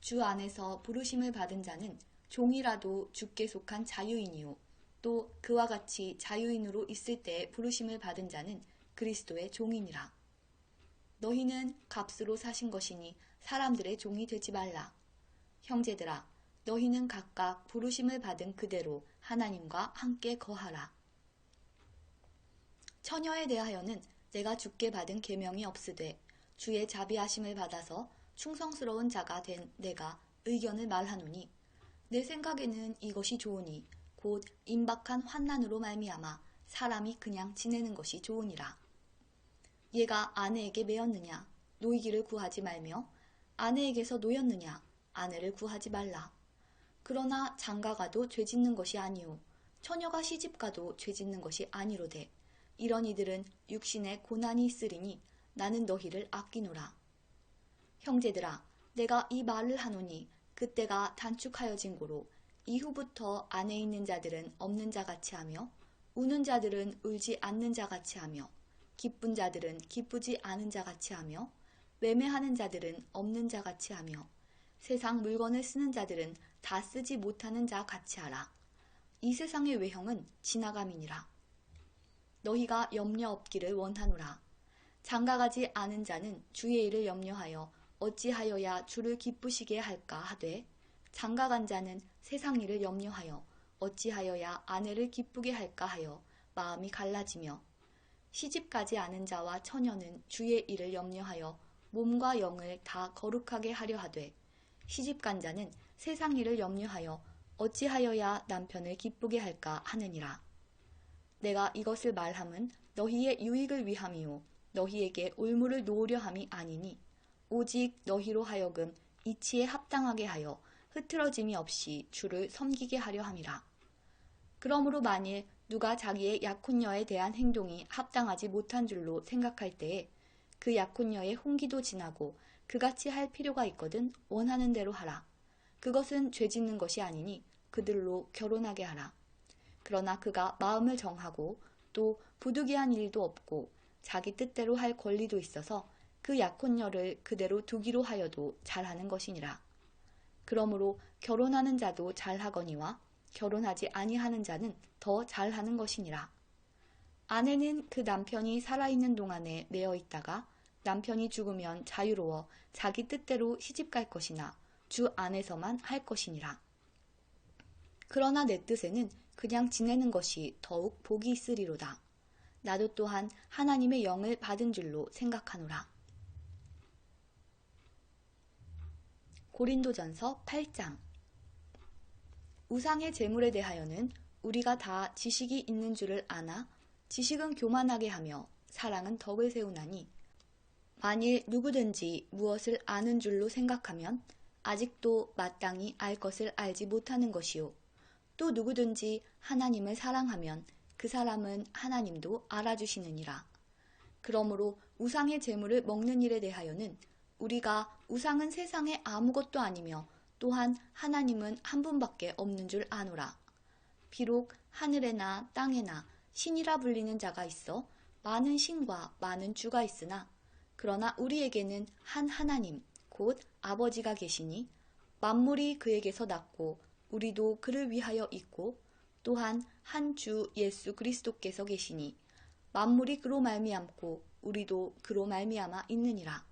주 안에서 부르심을 받은 자는 종이라도 주께 속한 자유인이요 또 그와 같이 자유인으로 있을 때에 부르심을 받은 자는 그리스도의 종이니라. 너희는 값으로 사신 것이니 사람들의 종이 되지 말라. 형제들아 너희는 각각 부르심을 받은 그대로 하나님과 함께 거하라. 처녀에 대하여는 내가 주께 받은 계명이 없으되 주의 자비하심을 받아서 충성스러운 자가 된 내가 의견을 말하노니 내 생각에는 이것이 좋으니 곧 임박한 환난으로 말미암아 사람이 그냥 지내는 것이 좋으니라. 얘가 아내에게 매였느냐? 노이기를 구하지 말며 아내에게서 노였느냐? 아내를 구하지 말라. 그러나 장가가도 죄짓는 것이 아니요 처녀가 시집가도 죄짓는 것이 아니로되 이런 이들은 육신에 고난이 있으리니 나는 너희를 아끼노라. 형제들아 내가 이 말을 하노니 그때가 단축하여진 고로 이후부터 안에 있는 자들은 없는 자같이 하며 우는 자들은 울지 않는 자같이 하며 기쁜 자들은 기쁘지 않은 자같이 하며 매매하는 자들은 없는 자같이 하며 세상 물건을 쓰는 자들은 다 쓰지 못하는 자같이 하라. 이 세상의 외형은 지나감이니라. 너희가 염려 없기를 원하노라. 장가가지 않은 자는 주의 일을 염려하여 어찌하여야 주를 기쁘시게 할까 하되 장가간 자는 세상 일을 염려하여 어찌하여야 아내를 기쁘게 할까 하여 마음이 갈라지며 시집가지 않은 자와 처녀는 주의 일을 염려하여 몸과 영을 다 거룩하게 하려 하되 시집간 자는 세상 일을 염려하여 어찌하여야 남편을 기쁘게 할까 하느니라. 내가 이것을 말함은 너희의 유익을 위함이요 너희에게 올무를 놓으려 함이 아니니 오직 너희로 하여금 이치에 합당하게 하여 흐트러짐이 없이 주를 섬기게 하려 함이라. 그러므로 만일 누가 자기의 약혼녀에 대한 행동이 합당하지 못한 줄로 생각할 때에 그 약혼녀의 혼기도 지나고 그같이 할 필요가 있거든 원하는 대로 하라. 그것은 죄 짓는 것이 아니니 그들로 결혼하게 하라. 그러나 그가 마음을 정하고 또 부득이한 일도 없고 자기 뜻대로 할 권리도 있어서 그 약혼녀를 그대로 두기로 하여도 잘하는 것이니라. 그러므로 결혼하는 자도 잘하거니와 결혼하지 아니하는 자는 더 잘하는 것이니라. 아내는 그 남편이 살아있는 동안에 내어 있다가 남편이 죽으면 자유로워 자기 뜻대로 시집갈 것이나 주 안에서만 할 것이니라. 그러나 내 뜻에는 그냥 지내는 것이 더욱 복이 있으리로다. 나도 또한 하나님의 영을 받은 줄로 생각하노라. 고린도전서 8장. 우상의 제물에 대하여는 우리가 다 지식이 있는 줄을 아나 지식은 교만하게 하며 사랑은 덕을 세우나니 만일 누구든지 무엇을 아는 줄로 생각하면 아직도 마땅히 알 것을 알지 못하는 것이요. 또 누구든지 하나님을 사랑하면 그 사람은 하나님도 알아주시느니라. 그러므로 우상의 제물을 먹는 일에 대하여는 우리가 우상은 세상에 아무것도 아니며 또한 하나님은 한 분밖에 없는 줄 아노라. 비록 하늘에나 땅에나 신이라 불리는 자가 있어 많은 신과 많은 주가 있으나 그러나 우리에게는 한 하나님 곧 아버지가 계시니 만물이 그에게서 났고 우리도 그를 위하여 있고 또한 한 주 예수 그리스도께서 계시니 만물이 그로 말미암고 우리도 그로 말미암아 있느니라.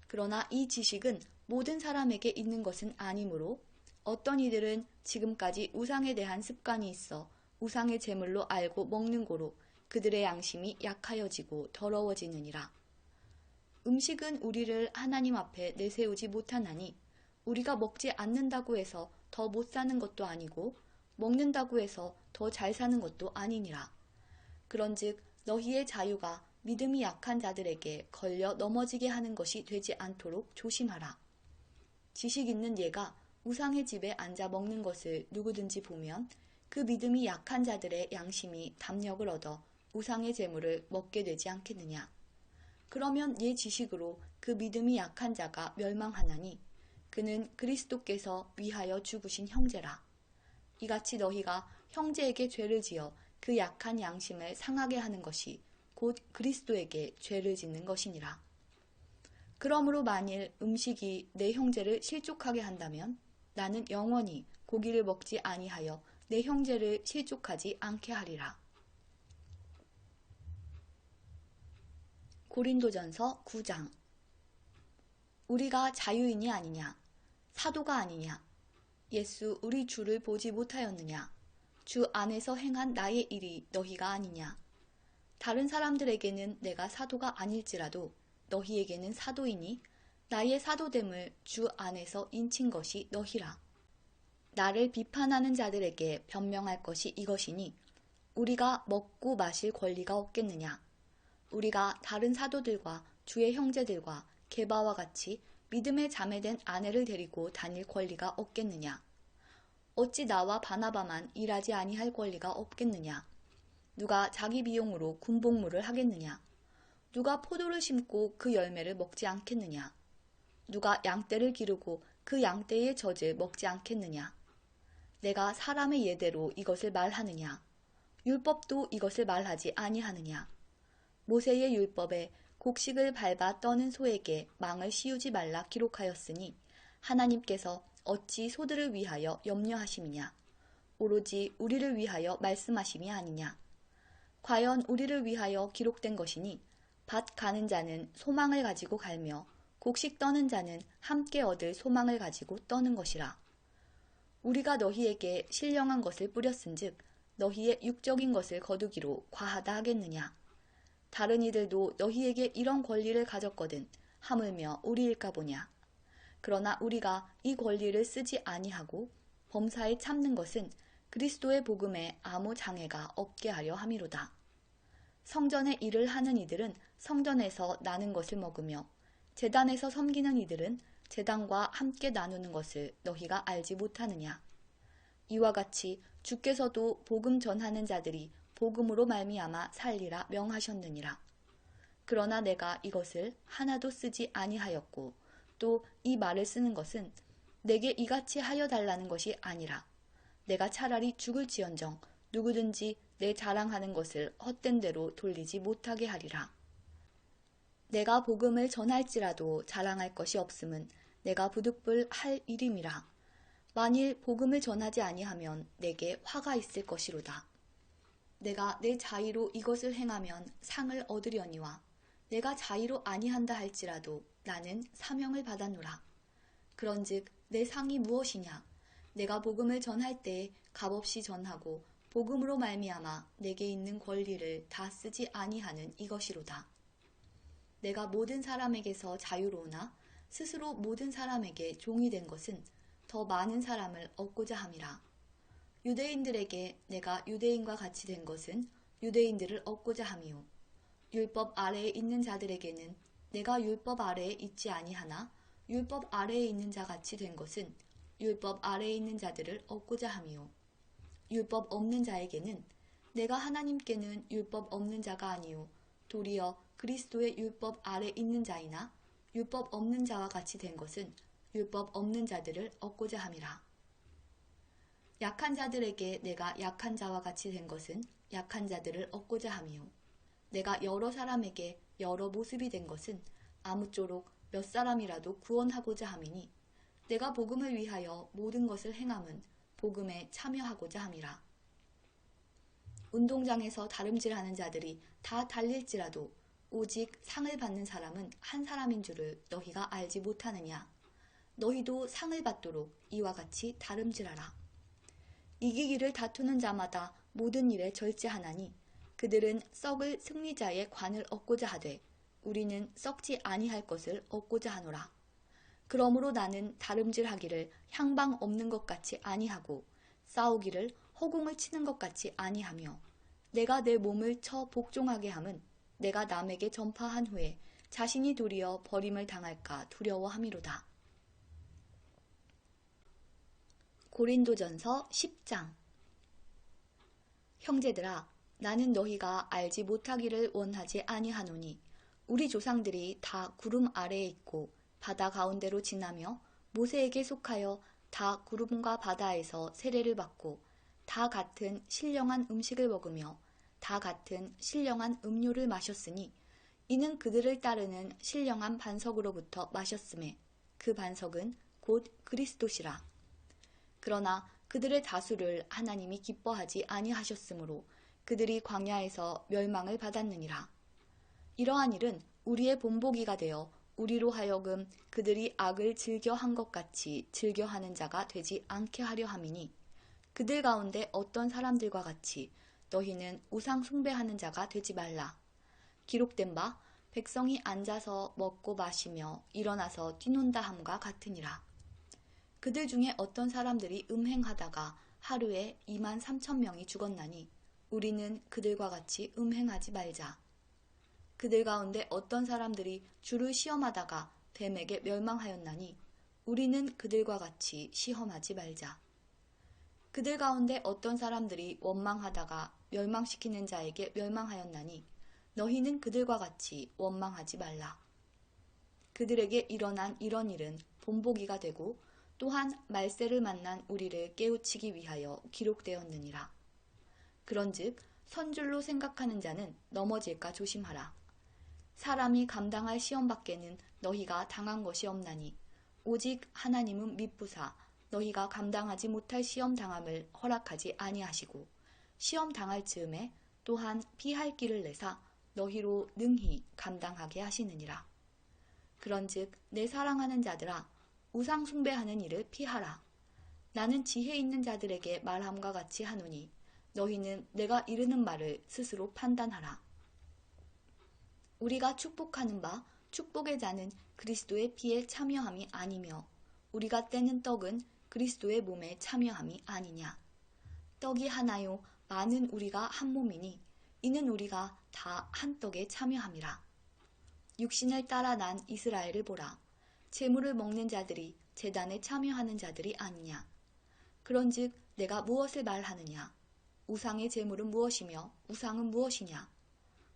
그러나 이 지식은 모든 사람에게 있는 것은 아니므로 어떤 이들은 지금까지 우상에 대한 습관이 있어 우상의 제물로 알고 먹는 고로 그들의 양심이 약하여지고 더러워지느니라. 음식은 우리를 하나님 앞에 내세우지 못하나니 우리가 먹지 않는다고 해서 더 못 사는 것도 아니고 먹는다고 해서 더 잘 사는 것도 아니니라. 그런즉 너희의 자유가 믿음이 약한 자들에게 걸려 넘어지게 하는 것이 되지 않도록 조심하라. 지식 있는 예가 우상의 집에 앉아 먹는 것을 누구든지 보면 그 믿음이 약한 자들의 양심이 담력을 얻어 우상의 제물을 먹게 되지 않겠느냐. 그러면 예 지식으로 그 믿음이 약한 자가 멸망하나니 그는 그리스도께서 위하여 죽으신 형제라. 이같이 너희가 형제에게 죄를 지어 그 약한 양심을 상하게 하는 것이 곧 그리스도에게 죄를 짓는 것이니라. 그러므로 만일 음식이 내 형제를 실족하게 한다면 나는 영원히 고기를 먹지 아니하여 내 형제를 실족하지 않게 하리라. 고린도전서 9장. 우리가 자유인이 아니냐? 사도가 아니냐? 예수 우리 주를 보지 못하였느냐? 주 안에서 행한 나의 일이 너희가 아니냐? 다른 사람들에게는 내가 사도가 아닐지라도 너희에게는 사도이니 나의 사도됨을 주 안에서 인친 것이 너희라. 나를 비판하는 자들에게 변명할 것이 이것이니 우리가 먹고 마실 권리가 없겠느냐? 우리가 다른 사도들과 주의 형제들과 게바와 같이 믿음에 자매된 아내를 데리고 다닐 권리가 없겠느냐? 어찌 나와 바나바만 일하지 아니할 권리가 없겠느냐? 누가 자기 비용으로 군복무를 하겠느냐? 누가 포도를 심고 그 열매를 먹지 않겠느냐? 누가 양떼를 기르고 그 양떼의 젖을 먹지 않겠느냐? 내가 사람의 예대로 이것을 말하느냐? 율법도 이것을 말하지 아니하느냐? 모세의 율법에 곡식을 밟아 떠는 소에게 망을 씌우지 말라 기록하였으니 하나님께서 어찌 소들을 위하여 염려하심이냐? 오로지 우리를 위하여 말씀하심이 아니냐? 과연 우리를 위하여 기록된 것이니 밭 가는 자는 소망을 가지고 갈며 곡식 떠는 자는 함께 얻을 소망을 가지고 떠는 것이라. 우리가 너희에게 신령한 것을 뿌렸은즉 너희의 육적인 것을 거두기로 과하다 하겠느냐? 다른 이들도 너희에게 이런 권리를 가졌거든 하물며 우리일까 보냐? 그러나 우리가 이 권리를 쓰지 아니하고 범사에 참는 것은 그리스도의 복음에 아무 장애가 없게 하려 함이로다. 성전의 일을 하는 이들은 성전에서 나는 것을 먹으며 제단에서 섬기는 이들은 제단과 함께 나누는 것을 너희가 알지 못하느냐? 이와 같이 주께서도 복음 전하는 자들이 복음으로 말미암아 살리라 명하셨느니라. 그러나 내가 이것을 하나도 쓰지 아니하였고 또 이 말을 쓰는 것은 내게 이같이 하여 달라는 것이 아니라 내가 차라리 죽을지언정 누구든지 내 자랑하는 것을 헛된 대로 돌리지 못하게 하리라. 내가 복음을 전할지라도 자랑할 것이 없음은 내가 부득불 할 일임이라. 만일 복음을 전하지 아니하면 내게 화가 있을 것이로다. 내가 내 자의로 이것을 행하면 상을 얻으려니와 내가 자의로 아니한다 할지라도 나는 사명을 받았노라. 그런즉 내 상이 무엇이냐? 내가 복음을 전할 때에 값없이 전하고 복음으로 말미암아 내게 있는 권리를 다 쓰지 아니하는 이것이로다. 내가 모든 사람에게서 자유로우나 스스로 모든 사람에게 종이 된 것은 더 많은 사람을 얻고자 함이라. 유대인들에게 내가 유대인과 같이 된 것은 유대인들을 얻고자 함이요. 율법 아래에 있는 자들에게는 내가 율법 아래에 있지 아니하나 율법 아래에 있는 자 같이 된 것은 율법 아래에 있는 자들을 얻고자 함이요. 율법 없는 자에게는 내가 하나님께는 율법 없는 자가 아니요 도리어 그리스도의 율법 아래 있는 자이나 율법 없는 자와 같이 된 것은 율법 없는 자들을 얻고자 함이라. 약한 자들에게 내가 약한 자와 같이 된 것은 약한 자들을 얻고자 함이요. 내가 여러 사람에게 여러 모습이 된 것은 아무쪼록 몇 사람이라도 구원하고자 함이니 내가 복음을 위하여 모든 것을 행함은 복음에 참여하고자 함이라. 운동장에서 다름질하는 자들이 다 달릴지라도 오직 상을 받는 사람은 한 사람인 줄을 너희가 알지 못하느냐. 너희도 상을 받도록 이와 같이 다름질하라. 이기기를 다투는 자마다 모든 일에 절제하나니 그들은 썩을 승리자의 관을 얻고자 하되 우리는 썩지 아니할 것을 얻고자 하노라. 그러므로 나는 다름질하기를 향방 없는 것 같이 아니하고 싸우기를 허공을 치는 것 같이 아니하며 내가 내 몸을 쳐 복종하게 함은 내가 남에게 전파한 후에 자신이 도리어 버림을 당할까 두려워함이로다. 고린도전서 10장. 형제들아, 나는 너희가 알지 못하기를 원하지 아니하노니 우리 조상들이 다 구름 아래에 있고 바다 가운데로 지나며 모세에게 속하여 다 구름과 바다에서 세례를 받고 다 같은 신령한 음식을 먹으며 다 같은 신령한 음료를 마셨으니 이는 그들을 따르는 신령한 반석으로부터 마셨음에 그 반석은 곧 그리스도시라. 그러나 그들의 다수를 하나님이 기뻐하지 아니하셨으므로 그들이 광야에서 멸망을 받았느니라. 이러한 일은 우리의 본보기가 되어 우리로 하여금 그들이 악을 즐겨한 것 같이 즐겨하는 자가 되지 않게 하려 함이니 그들 가운데 어떤 사람들과 같이 너희는 우상 숭배하는 자가 되지 말라. 기록된 바 백성이 앉아서 먹고 마시며 일어나서 뛰논다 함과 같으니라. 그들 중에 어떤 사람들이 음행하다가 하루에 23,000명이 죽었나니 우리는 그들과 같이 음행하지 말자. 그들 가운데 어떤 사람들이 주를 시험하다가 뱀에게 멸망하였나니 우리는 그들과 같이 시험하지 말자. 그들 가운데 어떤 사람들이 원망하다가 멸망시키는 자에게 멸망하였나니 너희는 그들과 같이 원망하지 말라. 그들에게 일어난 이런 일은 본보기가 되고 또한 말세를 만난 우리를 깨우치기 위하여 기록되었느니라. 그런즉 선줄로 생각하는 자는 넘어질까 조심하라. 사람이 감당할 시험 밖에는 너희가 당한 것이 없나니 오직 하나님은 미쁘사 너희가 감당하지 못할 시험 당함을 허락하지 아니하시고 시험 당할 즈음에 또한 피할 길을 내사 너희로 능히 감당하게 하시느니라. 그런즉 내 사랑하는 자들아 우상 숭배하는 일을 피하라. 나는 지혜 있는 자들에게 말함과 같이 하노니 너희는 내가 이르는 말을 스스로 판단하라. 우리가 축복하는 바 축복의 자는 그리스도의 피에 참여함이 아니며 우리가 떼는 떡은 그리스도의 몸에 참여함이 아니냐. 떡이 하나요 많은 우리가 한 몸이니 이는 우리가 다 한 떡에 참여함이라. 육신을 따라 난 이스라엘을 보라. 제물을 먹는 자들이 제단에 참여하는 자들이 아니냐. 그런즉 내가 무엇을 말하느냐? 우상의 제물은 무엇이며 우상은 무엇이냐?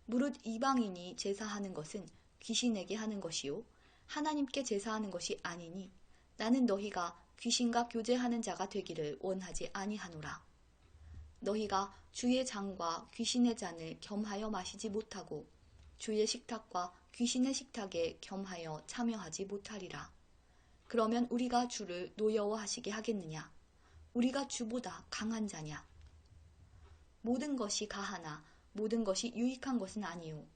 무릇 이방인이 제사하는 것은 귀신에게 하는 것이요 하나님께 제사하는 것이 아니니 나는 너희가 귀신과 교제하는 자가 되기를 원하지 아니하노라. 너희가 주의 잔과 귀신의 잔을 겸하여 마시지 못하고 주의 식탁과 귀신의 식탁에 겸하여 참여하지 못하리라. 그러면 우리가 주를 노여워하시게 하겠느냐? 우리가 주보다 강한 자냐? 모든 것이 가하나 모든 것이 유익한 것은 아니요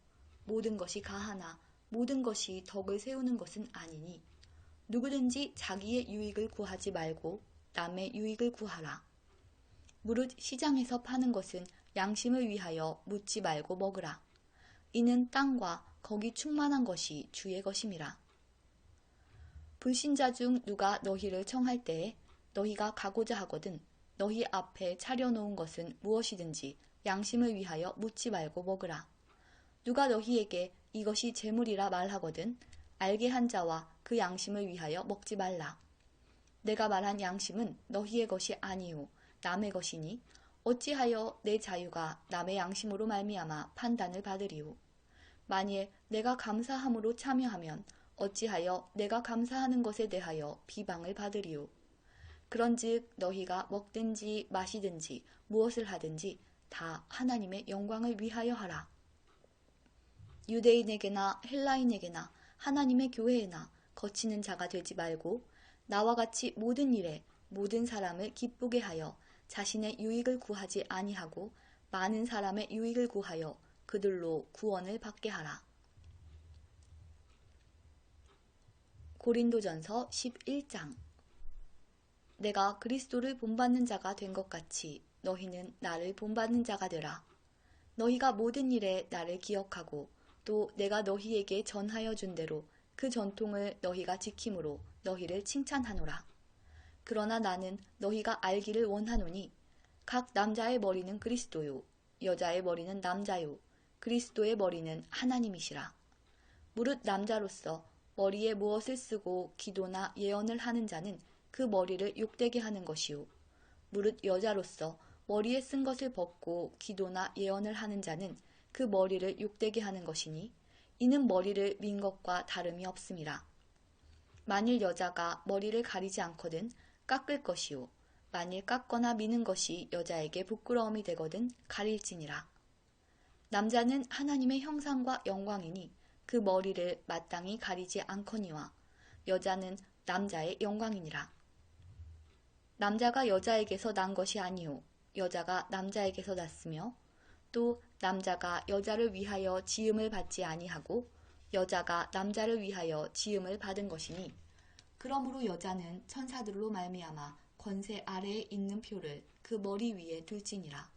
모든 것이 가하나 모든 것이 덕을 세우는 것은 아니니 누구든지 자기의 유익을 구하지 말고 남의 유익을 구하라. 무릇 시장에서 파는 것은 양심을 위하여 묻지 말고 먹으라. 이는 땅과 거기 충만한 것이 주의 것임이라. 불신자 중 누가 너희를 청할 때에 너희가 가고자 하거든 너희 앞에 차려놓은 것은 무엇이든지 양심을 위하여 묻지 말고 먹으라. 누가 너희에게 이것이 재물이라 말하거든 알게 한 자와 그 양심을 위하여 먹지 말라. 내가 말한 양심은 너희의 것이 아니요 남의 것이니 어찌하여 내 자유가 남의 양심으로 말미암아 판단을 받으리요. 만일 내가 감사함으로 참여하면 어찌하여 내가 감사하는 것에 대하여 비방을 받으리요. 그런즉 너희가 먹든지 마시든지 무엇을 하든지 다 하나님의 영광을 위하여 하라. 유대인에게나 헬라인에게나 하나님의 교회에나 거치는 자가 되지 말고 나와 같이 모든 일에 모든 사람을 기쁘게 하여 자신의 유익을 구하지 아니하고 많은 사람의 유익을 구하여 그들로 구원을 받게 하라. 고린도전서 11장. 내가 그리스도를 본받는 자가 된 것 같이 너희는 나를 본받는 자가 되라. 너희가 모든 일에 나를 기억하고 또 내가 너희에게 전하여 준 대로 그 전통을 너희가 지킴으로 너희를 칭찬하노라. 그러나 나는 너희가 알기를 원하노니 각 남자의 머리는 그리스도요 여자의 머리는 남자요 그리스도의 머리는 하나님이시라. 무릇 남자로서 머리에 무엇을 쓰고 기도나 예언을 하는 자는 그 머리를 욕되게 하는 것이요 무릇 여자로서 머리에 쓴 것을 벗고 기도나 예언을 하는 자는 그 머리를 욕되게 하는 것이니 이는 머리를 민 것과 다름이 없음이라. 만일 여자가 머리를 가리지 않거든 깎을 것이요 만일 깎거나 미는 것이 여자에게 부끄러움이 되거든 가릴지니라. 남자는 하나님의 형상과 영광이니 그 머리를 마땅히 가리지 않거니와 여자는 남자의 영광이니라. 남자가 여자에게서 난 것이 아니요 여자가 남자에게서 났으며 또 남자가 여자를 위하여 지음을 받지 아니하고 여자가 남자를 위하여 지음을 받은 것이니 그러므로 여자는 천사들로 말미암아 권세 아래에 있는 표를 그 머리 위에 둘지니라.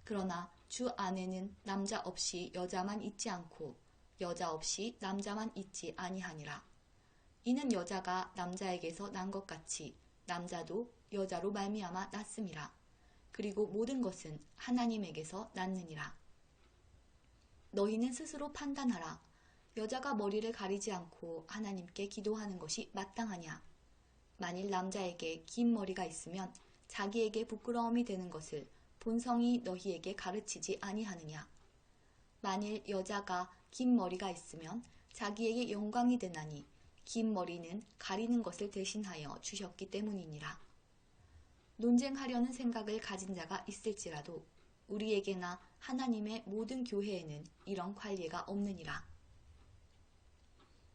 그러나 주 안에는 남자 없이 여자만 있지 않고 여자 없이 남자만 있지 아니하니라. 이는 여자가 남자에게서 난 것 같이 남자도 여자로 말미암아 났음이라. 그리고 모든 것은 하나님에게서 났느니라. 너희는 스스로 판단하라. 여자가 머리를 가리지 않고 하나님께 기도하는 것이 마땅하냐? 만일 남자에게 긴 머리가 있으면 자기에게 부끄러움이 되는 것을 본성이 너희에게 가르치지 아니하느냐? 만일 여자가 긴 머리가 있으면 자기에게 영광이 되나니 긴 머리는 가리는 것을 대신하여 주셨기 때문이니라. 논쟁하려는 생각을 가진 자가 있을지라도 우리에게나 하나님의 모든 교회에는 이런 관례가 없느니라.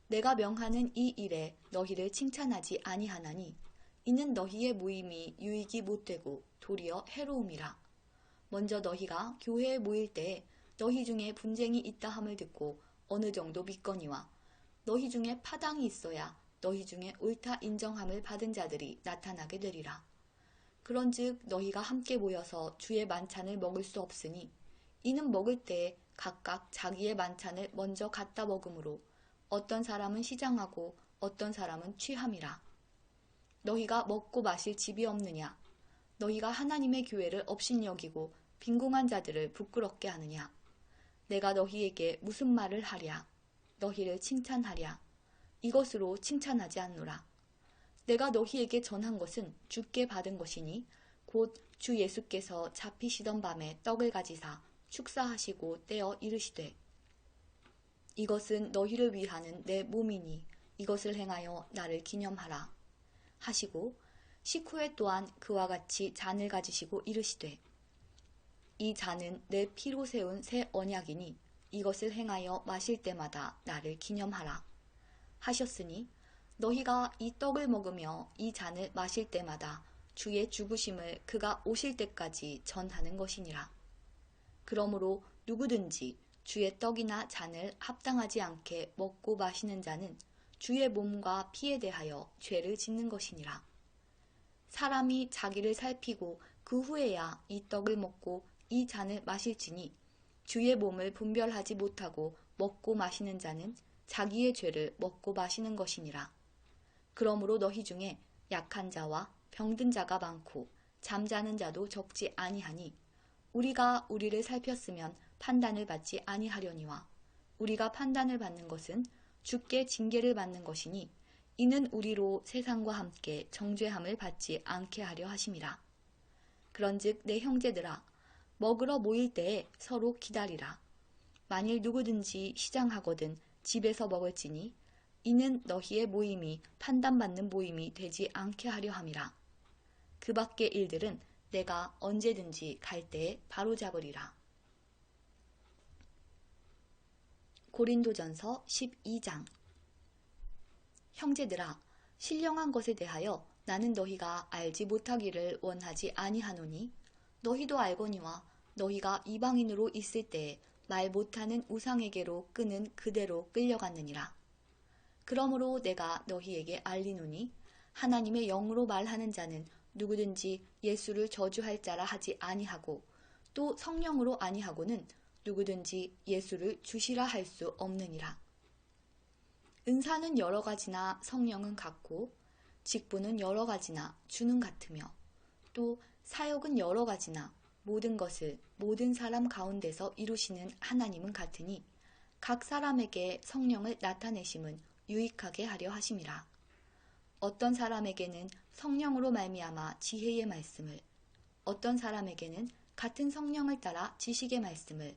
내가 명하는 이 일에 너희를 칭찬하지 아니하나니 이는 너희의 모임이 유익이 못되고 도리어 해로움이라. 먼저 너희가 교회에 모일 때에 너희 중에 분쟁이 있다 함을 듣고 어느 정도 믿거니와 너희 중에 파당이 있어야 너희 중에 옳다 인정함을 받은 자들이 나타나게 되리라. 그런즉 너희가 함께 모여서 주의 만찬을 먹을 수 없으니 이는 먹을 때에 각각 자기의 만찬을 먼저 갖다 먹으므로 어떤 사람은 시장하고 어떤 사람은 취함이라. 너희가 먹고 마실 집이 없느냐? 너희가 하나님의 교회를 업신여기고 빈궁한 자들을 부끄럽게 하느냐? 내가 너희에게 무슨 말을 하랴? 너희를 칭찬하랴? 이것으로 칭찬하지 않노라. 내가 너희에게 전한 것은 주께 받은 것이니 곧 주 예수께서 잡히시던 밤에 떡을 가지사 축사하시고 떼어 이르시되 이것은 너희를 위하는 내 몸이니 이것을 행하여 나를 기념하라 하시고 식후에 또한 그와 같이 잔을 가지시고 이르시되 이 잔은 내 피로 세운 새 언약이니 이것을 행하여 마실 때마다 나를 기념하라 하셨으니 너희가 이 떡을 먹으며 이 잔을 마실 때마다 주의 죽으심을 그가 오실 때까지 전하는 것이니라. 그러므로 누구든지 주의 떡이나 잔을 합당하지 않게 먹고 마시는 자는 주의 몸과 피에 대하여 죄를 짓는 것이니라. 사람이 자기를 살피고 그 후에야 이 떡을 먹고 이 잔을 마실지니 주의 몸을 분별하지 못하고 먹고 마시는 자는 자기의 죄를 먹고 마시는 것이니라. 그러므로 너희 중에 약한 자와 병든 자가 많고 잠자는 자도 적지 아니하니 우리가 우리를 살폈으면 판단을 받지 아니하려니와 우리가 판단을 받는 것은 주께 징계를 받는 것이니 이는 우리로 세상과 함께 정죄함을 받지 않게 하려 하심이라. 그런즉 내 형제들아 먹으러 모일 때에 서로 기다리라. 만일 누구든지 시장하거든 집에서 먹을지니 이는 너희의 모임이 판단받는 모임이 되지 않게 하려 함이라. 그 밖의 일들은 내가 언제든지 갈 때에 바로잡으리라. 고린도전서 12장. 형제들아, 신령한 것에 대하여 나는 너희가 알지 못하기를 원하지 아니하노니 너희도 알거니와 너희가 이방인으로 있을 때에 말 못하는 우상에게로 끄는 그대로 끌려갔느니라. 그러므로 내가 너희에게 알리노니 하나님의 영으로 말하는 자는 누구든지 예수를 저주할 자라 하지 아니하고 또 성령으로 아니하고는 누구든지 예수를 주시라 할 수 없느니라. 은사는 여러 가지나 성령은 같고 직분은 여러 가지나 주는 같으며 또 사역은 여러 가지나 모든 것을 모든 사람 가운데서 이루시는 하나님은 같으니 각 사람에게 성령을 나타내심은 유익하게 하려 하심이라. 어떤 사람에게는 성령으로 말미암아 지혜의 말씀을, 어떤 사람에게는 같은 성령을 따라 지식의 말씀을,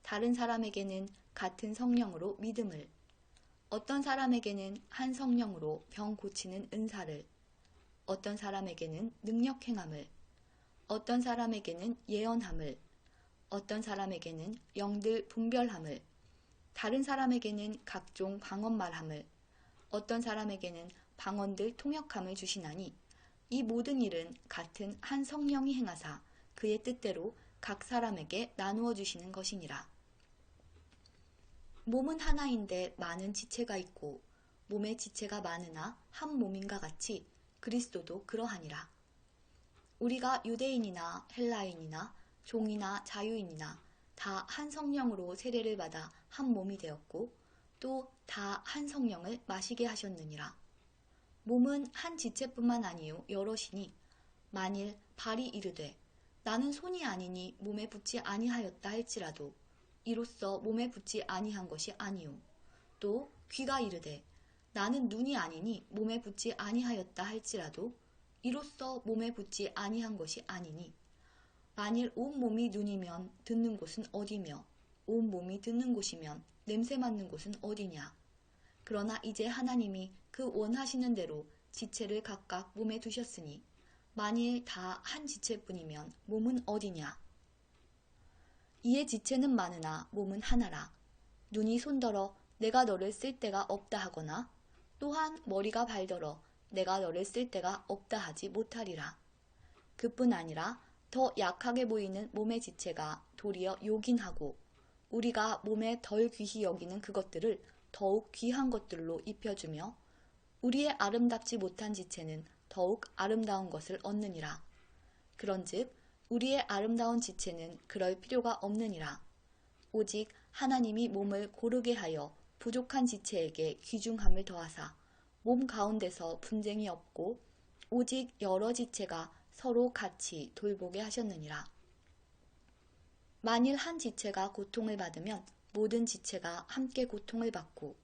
다른 사람에게는 같은 성령으로 믿음을, 어떤 사람에게는 한 성령으로 병 고치는 은사를, 어떤 사람에게는 능력 행함을, 어떤 사람에게는 예언함을, 어떤 사람에게는 영들 분별함을, 다른 사람에게는 각종 방언 말함을, 어떤 사람에게는 방언들 통역함을 주시나니 이 모든 일은 같은 한 성령이 행하사 그의 뜻대로 각 사람에게 나누어 주시는 것이니라. 몸은 하나인데 많은 지체가 있고 몸의 지체가 많으나 한 몸인가 같이 그리스도도 그러하니라. 우리가 유대인이나 헬라인이나 종이나 자유인이나 다 한 성령으로 세례를 받아 한 몸이 되었고 또 다 한 성령을 마시게 하셨느니라. 몸은 한 지체뿐만 아니요 여럿이니 만일 발이 이르되 나는 손이 아니니 몸에 붙지 아니하였다 할지라도 이로써 몸에 붙지 아니한 것이 아니요 또 귀가 이르되 나는 눈이 아니니 몸에 붙지 아니하였다 할지라도 이로써 몸에 붙지 아니한 것이 아니니 만일 온 몸이 눈이면 듣는 곳은 어디며 온 몸이 듣는 곳이면 냄새 맡는 곳은 어디냐. 그러나 이제 하나님이 그 원하시는 대로 지체를 각각 몸에 두셨으니 만일 다 한 지체뿐이면 몸은 어디냐. 이에 지체는 많으나 몸은 하나라. 눈이 손더러 내가 너를 쓸 데가 없다 하거나 또한 머리가 발더러 내가 너를 쓸 데가 없다 하지 못하리라. 그뿐 아니라 더 약하게 보이는 몸의 지체가 도리어 요긴하고 우리가 몸에 덜 귀히 여기는 그것들을 더욱 귀한 것들로 입혀주며 우리의 아름답지 못한 지체는 더욱 아름다운 것을 얻느니라. 그런즉 우리의 아름다운 지체는 그럴 필요가 없느니라. 오직 하나님이 몸을 고르게 하여 부족한 지체에게 귀중함을 더하사 몸 가운데서 분쟁이 없고 오직 여러 지체가 서로 같이 돌보게 하셨느니라. 만일 한 지체가 고통을 받으면 모든 지체가 함께 고통을 받고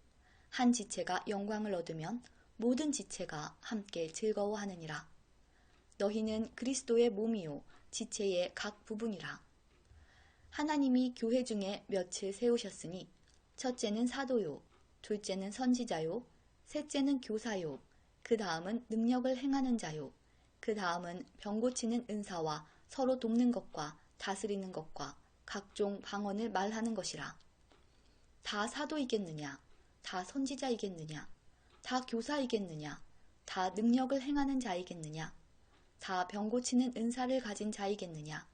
한 지체가 영광을 얻으면 모든 지체가 함께 즐거워하느니라. 너희는 그리스도의 몸이요 지체의 각 부분이라. 하나님이 교회 중에 몇을 세우셨으니 첫째는 사도요, 둘째는 선지자요, 셋째는 교사요, 그 다음은 능력을 행하는 자요, 그 다음은 병 고치는 은사와 서로 돕는 것과 다스리는 것과 각종 방언을 말하는 것이라. 다 사도이겠느냐? 다 선지자이겠느냐? 다 교사이겠느냐? 다 능력을 행하는 자이겠느냐? 다 병 고치는 은사를 가진 자이겠느냐?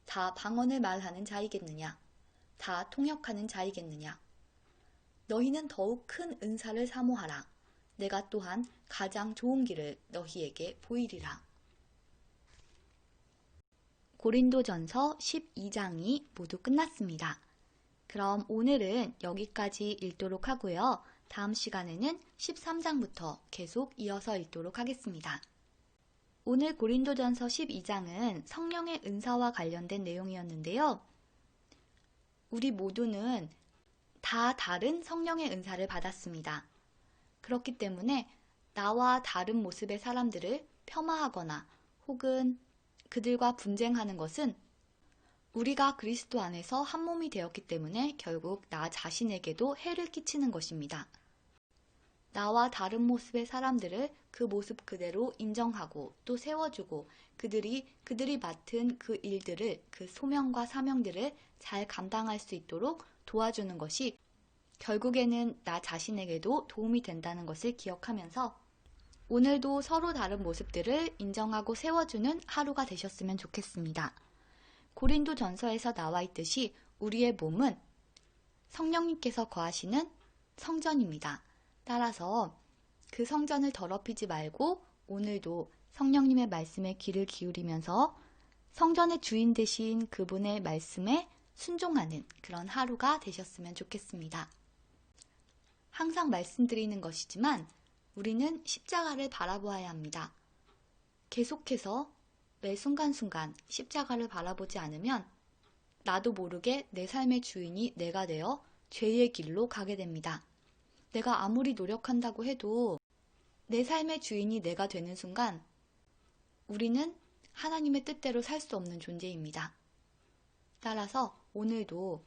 다 방언을 말하는 자이겠느냐? 다 통역하는 자이겠느냐? 너희는 더욱 큰 은사를 사모하라. 내가 또한 가장 좋은 길을 너희에게 보이리라. 고린도전서 12장이 모두 끝났습니다. 그럼 오늘은 여기까지 읽도록 하고요. 다음 시간에는 13장부터 계속 이어서 읽도록 하겠습니다. 오늘 고린도전서 12장은 성령의 은사와 관련된 내용이었는데요. 우리 모두는 다 다른 성령의 은사를 받았습니다. 그렇기 때문에 나와 다른 모습의 사람들을 폄하하거나 혹은 그들과 분쟁하는 것은 우리가 그리스도 안에서 한 몸이 되었기 때문에 결국 나 자신에게도 해를 끼치는 것입니다. 나와 다른 모습의 사람들을 그 모습 그대로 인정하고 또 세워주고 그들이 맡은 그 일들을, 그 소명과 사명들을 잘 감당할 수 있도록 도와주는 것이 결국에는 나 자신에게도 도움이 된다는 것을 기억하면서 오늘도 서로 다른 모습들을 인정하고 세워주는 하루가 되셨으면 좋겠습니다. 고린도전서에서 나와 있듯이 우리의 몸은 성령님께서 거하시는 성전입니다. 따라서 그 성전을 더럽히지 말고 오늘도 성령님의 말씀에 귀를 기울이면서 성전의 주인 되신 그분의 말씀에 순종하는 그런 하루가 되셨으면 좋겠습니다. 항상 말씀드리는 것이지만 우리는 십자가를 바라보아야 합니다. 계속해서 매 순간순간 십자가를 바라보지 않으면 나도 모르게 내 삶의 주인이 내가 되어 죄의 길로 가게 됩니다. 내가 아무리 노력한다고 해도 내 삶의 주인이 내가 되는 순간 우리는 하나님의 뜻대로 살 수 없는 존재입니다. 따라서 오늘도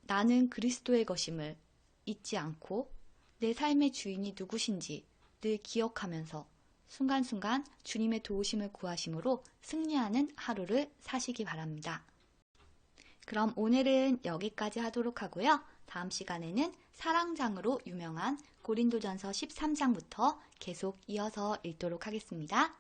나는 그리스도의 것임을 잊지 않고 내 삶의 주인이 누구신지 늘 기억하면서 순간순간 주님의 도우심을 구하심으로 승리하는 하루를 사시기 바랍니다. 그럼 오늘은 여기까지 하도록 하고요. 다음 시간에는 사랑장으로 유명한 고린도전서 13장부터 계속 이어서 읽도록 하겠습니다.